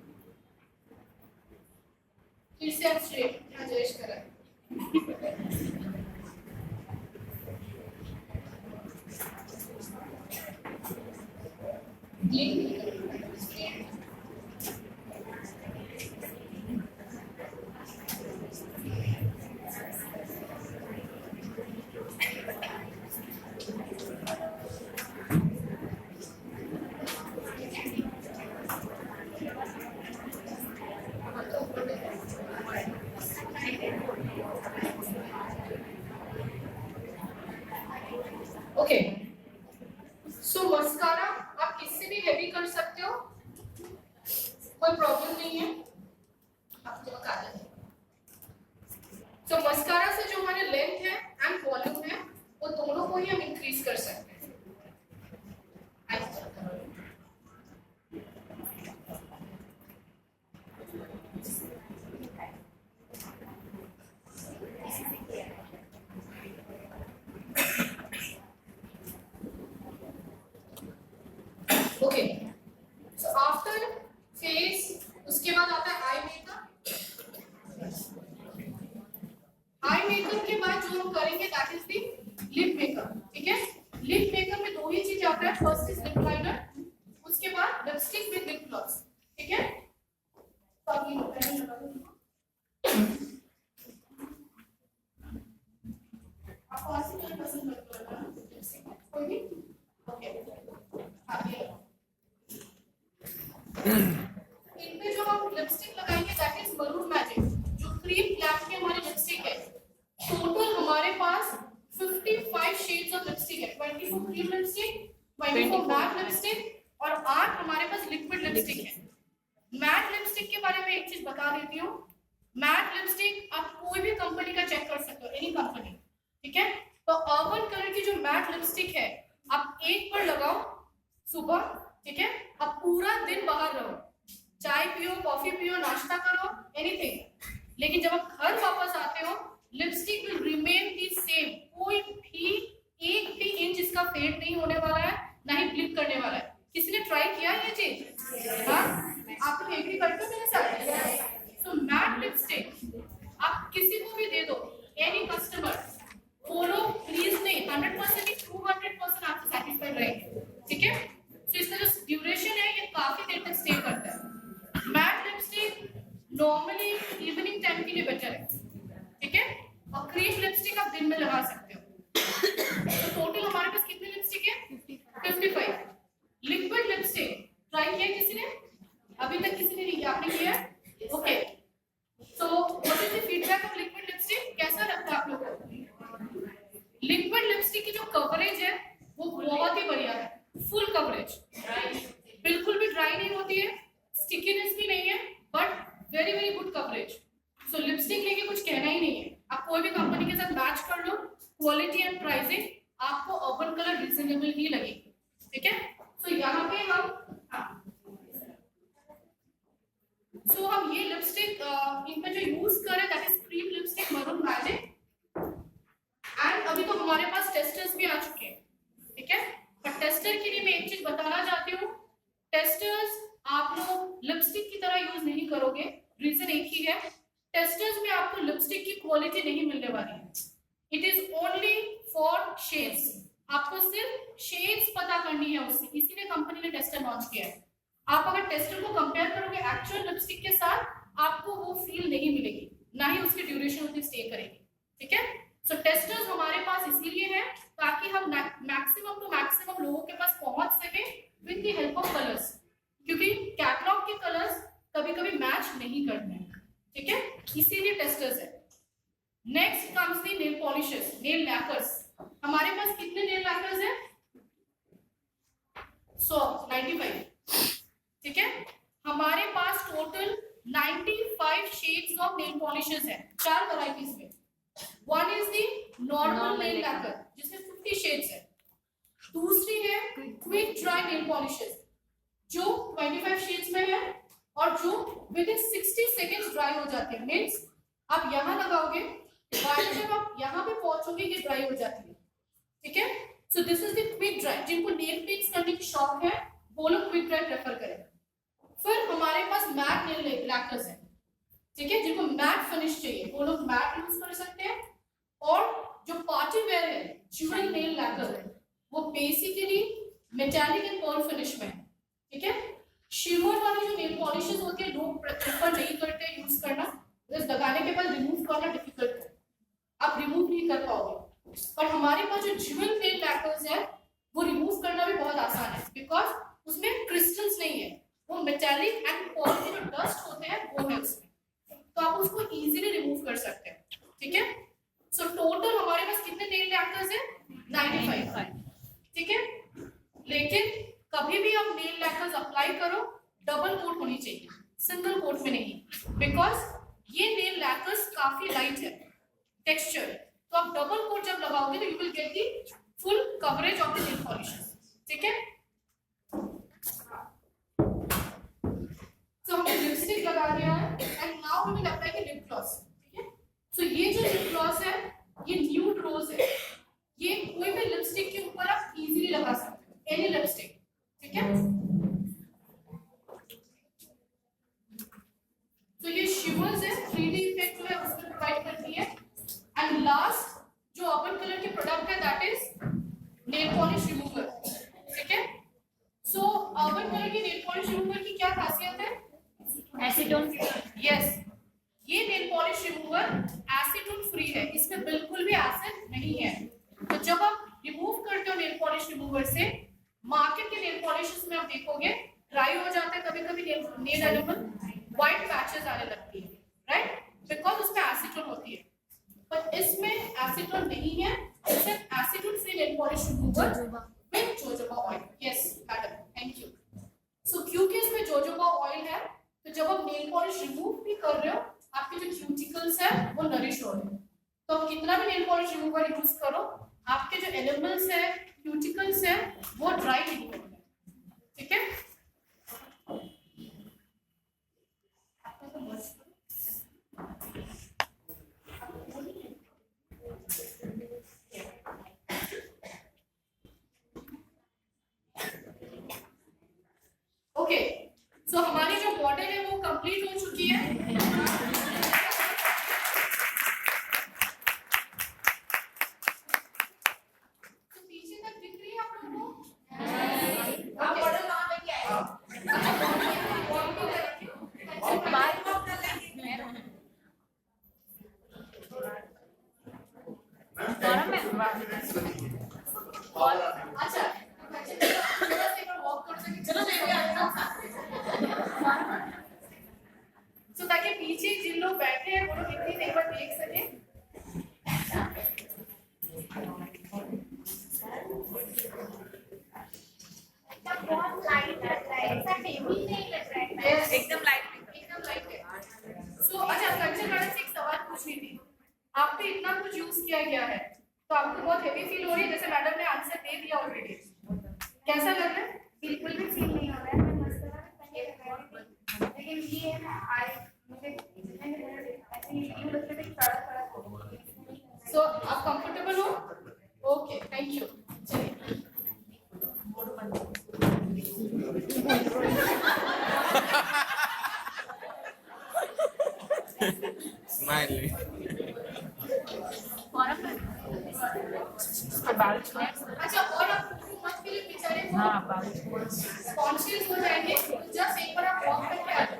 फिर से आप स्ट्रेट, यहाँ जयेश करा ओके। सो मस्कारा आप किससे भी हेवी कर सकते हो, सो मस्कारा से जो हमारे लेंथ है एंड वॉल्यूम है वो दोनों को ही हम इंक्रीज कर सकते हैं। ओके, सो आफ्टर फेस उसके बाद आता है आई मेकअप। आई मेकअप के बाद जो हम करेंगे that is the lip makeup. ठीक है, लिप मेकअप में दो ही चीज आता है, फर्स्ट इज लिप लाइनर, उसके बाद लिपस्टिक विद लिप ग्लॉस। ठीक है, तो आप ये पहले लगा दो। आप कौन सी कलर पसंद करते हो? लिपस्टिक कोई भी? ओके, आगे इन पे जो हम लिपस्टिक लगाएंगे दैट इज मरून मैजिक, जो क्रीम ग्लैम की हमारी लिपस्टिक है। टोटल हमारे पास 55 शेड्स ऑफ लिपस्टिक है, 24 क्रीम लिपस्टिक, 24 मैट लिपस्टिक और 8 हमारे पास लिक्विड लिपस्टिक है। मैट लिपस्टिक के बारे में एक चीज बता देती हूँ, मैट लिपस्टिक आप कोई भी कंपनी का चेक कर सकते हो, एनी कंपनी। ठीक है, तो अर्बन कलर की जो मैट लिपस्टिक है आप एक बार लगाओ सुबह, ठीक है, आप पूरा दिन बाहर रहो, चाय पियो, कॉफी पियो, नाश्ता करो, एनीथिंग, लेकिन जब आप घर वापस आते हो lipstick will remain the same, कोई भी एक भी इंच इसका फेड नहीं होने वाला है, ना ही ब्लिप करने वाला है। किसी ने ट्राई किया ये चीज? हाँ, आप लोग एग्री करते हो मेरे साथ? सो मैट लिपस्टिक आप किसी को भी दे दो, एनी कस्टमर, वो लोग प्लीज नहीं 100% नहीं 200% आपसे सेटिस्फाइड रहेंगे। ठीक है, तो इसका जो ड्यूरेशन है ये काफी देर तक स्टे करता है। Matte lipstick normally evening time के लिए बेटर है। ठीक है, और क्रीम लिपस्टिक आप दिन में लगा सकते हो। तो टोटल हमारे पास कितनी लिपस्टिक है? 55। लिक्विड लिपस्टिक ट्राई किया किसी ने? अभी तक किसी ने नहीं किया, आपने किया? Okay, so what is the feedback of liquid lipstick? कैसा लगता है आप लोगों को? लिक्विड लिपस्टिक की जो कवरेज है वो बहुत ही बढ़िया है, फुल कवरेज, बिल्कुल भी ड्राई नहीं होती है, स्टिकीनेस भी नहीं है, but very very good coverage. So lipstick लेके कुछ कहना ही नहीं है, आप कोई भी कंपनी के साथ मैच कर लो, क्वालिटी एंड प्राइसिंग आपको अर्बन कलर रीजनेबल ही लगेगी। ठीक है, सो यहाँ पे हम ये लिपस्टिक इन पे जो यूज कर रहे हैं that is cream lipstick maroon magic, and अभी तो हमारे पास टेस्टर्स भी आ चुके हैं। ठीक है, पर टेस्टर के लिए मैं एक चीज बताना चाहती हूँ, टेस्टर्स आप लोग लिपस्टिक की तरह यूज नहीं करोगे, रीजन एक ही है, टेस्टर्स में आपको लिपस्टिक की क्वालिटी नहीं मिलने वाली है, it is only for shades, आपको सिर्फ शेड्स पता करनी है उससे, इसीलिए कंपनी ने टेस्टर लॉन्च किया है। आप अगर टेस्टर को कंपेयर करोगे एक्चुअल लिपस्टिक के साथ, आपको वो फील नहीं मिलेगी, ना ही उसकी ड्यूरेशन उतनी स्टे करेगी। ठीक है, सो टेस्टर्स हमारे पास इसीलिए है ताकि हम मैक्सिमम टू मैक्सिमम लोगों के पास पहुंच सके with the help of colours, क्योंकि कैटलॉग के कलर्स कभी कभी मैच नहीं करते हैं। ठीक है, इसीलिए टेस्टर्स है। Next comes the nail polishes, nail lacquers. हमारे पास कितने नेल लैकर्स हैं? 95। ठीक है, हमारे पास total 95 shades of nail polishes हैं, 4 वैरायटीज में। One is the normal nail lacquer जिसमें 50 शेड्स है, दूसरी है क्विक ड्राई नेल पॉलिशेस जो 25 शेड्स में है और जो विद इन 60 सेकेंड्स ड्राई हो जाती है, मींस आप यहां लगाओगे, बाद जब आप यहां पे पहुंचोगे ये ड्राई हो जाती है। ठीक है, so this is the quick dry, जिनको नेल पेंट्स करने की शौक है वो लोग क्विक ड्राई प्रेफर करें। फिर हमारे पास मैट नेल लैकर्स है, ठीक है, जिनको मैट फिनिश चाहिए वो लोग मैट यूज कर सकते हैं, और जो पार्टी वेयर है ज्यूवेल नेल लैकर है वो basically metallic and pearl finish में है। ठीक है, शिमर वाली जो नेल पॉलिशेस होती है लोग प्रेफर नहीं करते यूज करना, बिकॉज लगाने के बाद रिमूव करना डिफिकल्ट है, आप रिमूव नहीं कर पाओगे। पर हमारे पास जो ज्यूवेल नेल लैकर्स है वो रिमूव करना भी बहुत आसान है, बिकॉज उसमें क्रिस्टल्स नहीं है, वो मेटालिक एंड पर्ल के जो डस्ट होते हैं वो है उसमें, तो आप उसको इजीली रिमूव कर सकते हैं। ठीक है, सो टोटल हमारे पास कितने नेल लैकर्स हैं? 95। ठीक है, लेकिन कभी भी आप नेल लैकर्स अप्लाई करो डबल कोट होनी चाहिए, सिंगल कोट में नहीं, बिकॉज ये नेल लैकर्स काफी लाइट है, टेक्सचर, तो आप डबल कोट जब लगाओगे तो you will get the full coverage of the nail polish, ठीक है। तो हमने लिपस्टिक लगा दिया है and now we will apply the lip gloss, ठीक है। सो ये जो लिप ग्लॉस है ये न्यूड रोज है, ये कोई भी लिपस्टिक के ऊपर आप इजीली लगा सकते हो, एनी लिपस्टिक, ठीक है। तो ये शिवर्स है, 3D इफेक्ट जो है उसको प्रोवाइड करती है। एंड लास्ट जो अर्बन कलर की प्रोडक्ट है that is nail polish remover, ठीक है। सो अर्बन कलर की नेल पॉलिश रिमूवर की क्या खासियत है? एसीटोन। यस, ये nail polish remover acetone free है, इसमें बिल्कुल भी एसिड नहीं है। तो जब आप रिमूव करते हो नेल पॉलिश रिमूवर से, मार्केट के नेल पॉलिशेस में आप देखोगे ड्राई हो जाता है, कभी-कभी नेल एनिमल व्हाइट पैचेस आने लगती है, राइट, बिकॉज उसमें एसीटोन होती है। पर इसमें एसीटोन नहीं है, सिर्फ acetone free nail polish remover with jojoba oil. Yes madam, thank you. So क्योंकि इसमें जोजोबा ऑयल है तो जब आप नेल पॉलिश रिमूव भी कर रहे हो आपके जो क्यूटिकल्स है वो नरिश हो रहे हैं। तो आप कितना भी नेल पॉलिश रिमूवर यूज करो, आपके जो एनिमल्स है, क्यूटिकल्स है, वो ड्राई नहीं होंगे, ठीक है। ओके, सो हमारी जो मॉडल है वो कंप्लीट हो चुकी है। तो पीछे तक दिख रही है आप लोगों को? आप मॉडल कहाँ लेके आए? अच्छा, थोड़ा सा एक बार वॉक कर सके, चलो लेके आते हैं। सो ताकि पीछे जिन लोग बैठे हैं वो लोग इतनी एक बार देख सके। बहुत लाइट लग रहा है, ऐसा हेवी नहीं लग रहा है। एकदम लाइट। सो अच्छा, कंचन मैडम से एक सवाल पूछनी थी। आप पे इतना कुछ यूज किया गया है तो आपको बहुत हेवी फील हो रही है, जैसे मैडम ने आंसर दे दिया ऑलरेडी, कैसा लग रहा है? बिल्कुल भी फील नहीं हो रहा है। मैं मस्करा पहले लगा रही थी, लेकिन ये है ना, मुझे ऐसे यूं लगता था कि सारा सो आप कंफर्टेबल हो? Okay, thank you. चलिए Smiling. अच्छा, और आप मत के लिए बेचारे कॉन्शियस हो जाएंगे, जस्ट एक बार आप वॉक करके आ जाओ।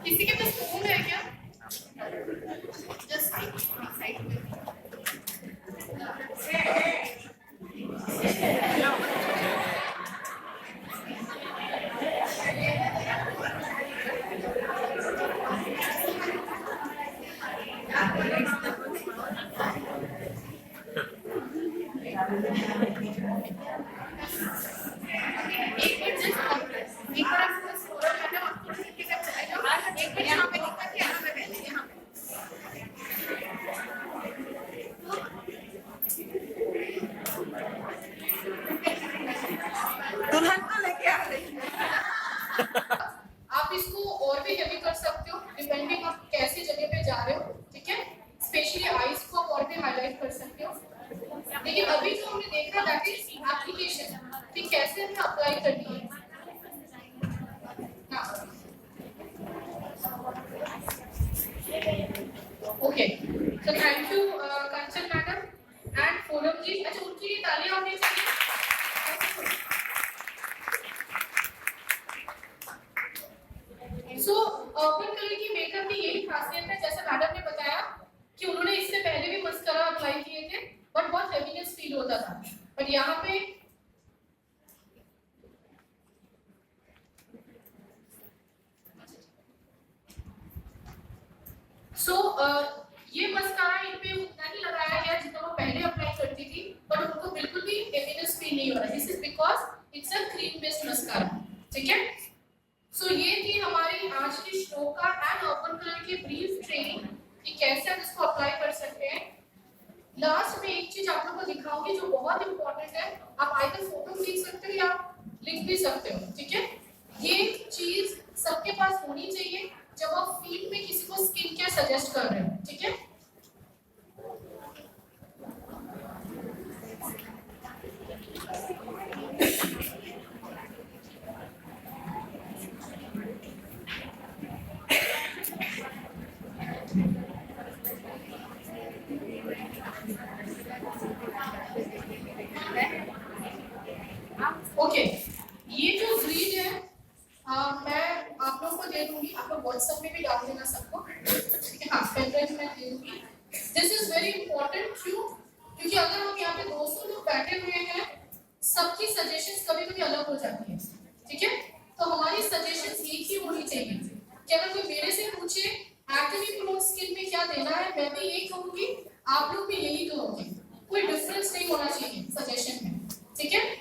किसी के पास फोन है क्या? जस्ट साइड में। एक मिनट जस्ट एक बार आपको स्कोर करना है, आपको ठीक से चलेगा। एक मिनट यहाँ पे दिखा के यहाँ पे पहले यहाँ पे। दुल्हन को लेके आ रही है। आप इसको और भी हेवी कर सकते हो डिपेंडिंग आप कैसी जगह पे जा रहे हो, ठीक है। स्पेशली आईज को और भी हाईलाइट कर सकते हो, लेकिन अभी जो हमने देखा दैट इज एप्लीकेशन कि कैसे हमें अप्लाई करनी है। Okay, so thank you Kanchan madam and Poonam ji. अच्छा, उनके लिए तालियां होनी चाहिए। सो अर्बन कलर की मेकअप की यही खासियत है, जैसे मैडम ने बताया कि उन्होंने इससे पहले भी मस्करा अप्लाई किए थे बट बहुत हेवीनेस फील होता था, बट यहाँ पे ये मस्कारा इन पे भी हेवीनेस फील नहीं हो रहा, this is because it's a cream based mascara, ठीक है। सो ये थी हमारी आज की श्लोका एंड अर्बन कलर की ब्रीफ ट्रेनिंग कि कैसे आप इसको अप्लाई कर सकते हैं। लास्ट में एक चीज आप लोगों को दिखाऊंगी जो बहुत इंपॉर्टेंट है, आप आइदर फोटो लिख सकते हो या लिख भी सकते हो, ठीक है। ये चीज सबके पास होनी चाहिए जब आप फील्ड में किसी को स्किन केयर सजेस्ट कर रहे हो, ठीक है। ओके, ये जो ग्रीड है मैं आप लोगों को दे दूंगी, आप लोग व्हाट्सएप में भी डाल देना सबको, ठीक है। हाँ, पेन मैं दे दूंगी। दिस इज वेरी इंपॉर्टेंट, क्योंकि अगर हम यहाँ पे 200 लोग बैठे हुए हैं, सबकी सजेशंस कभी-कभी अलग हो जाती है, ठीक है। तो हमारी सजेशंस एक ही होनी चाहिए कि अगर कोई मेरे से पूछे एक्ने प्रोन स्किन में क्या देना है, मैं भी यही कहूंगी, आप लोग भी यही कहोगे, कोई डिफरेंस नहीं होना चाहिए सजेशन में, ठीक है।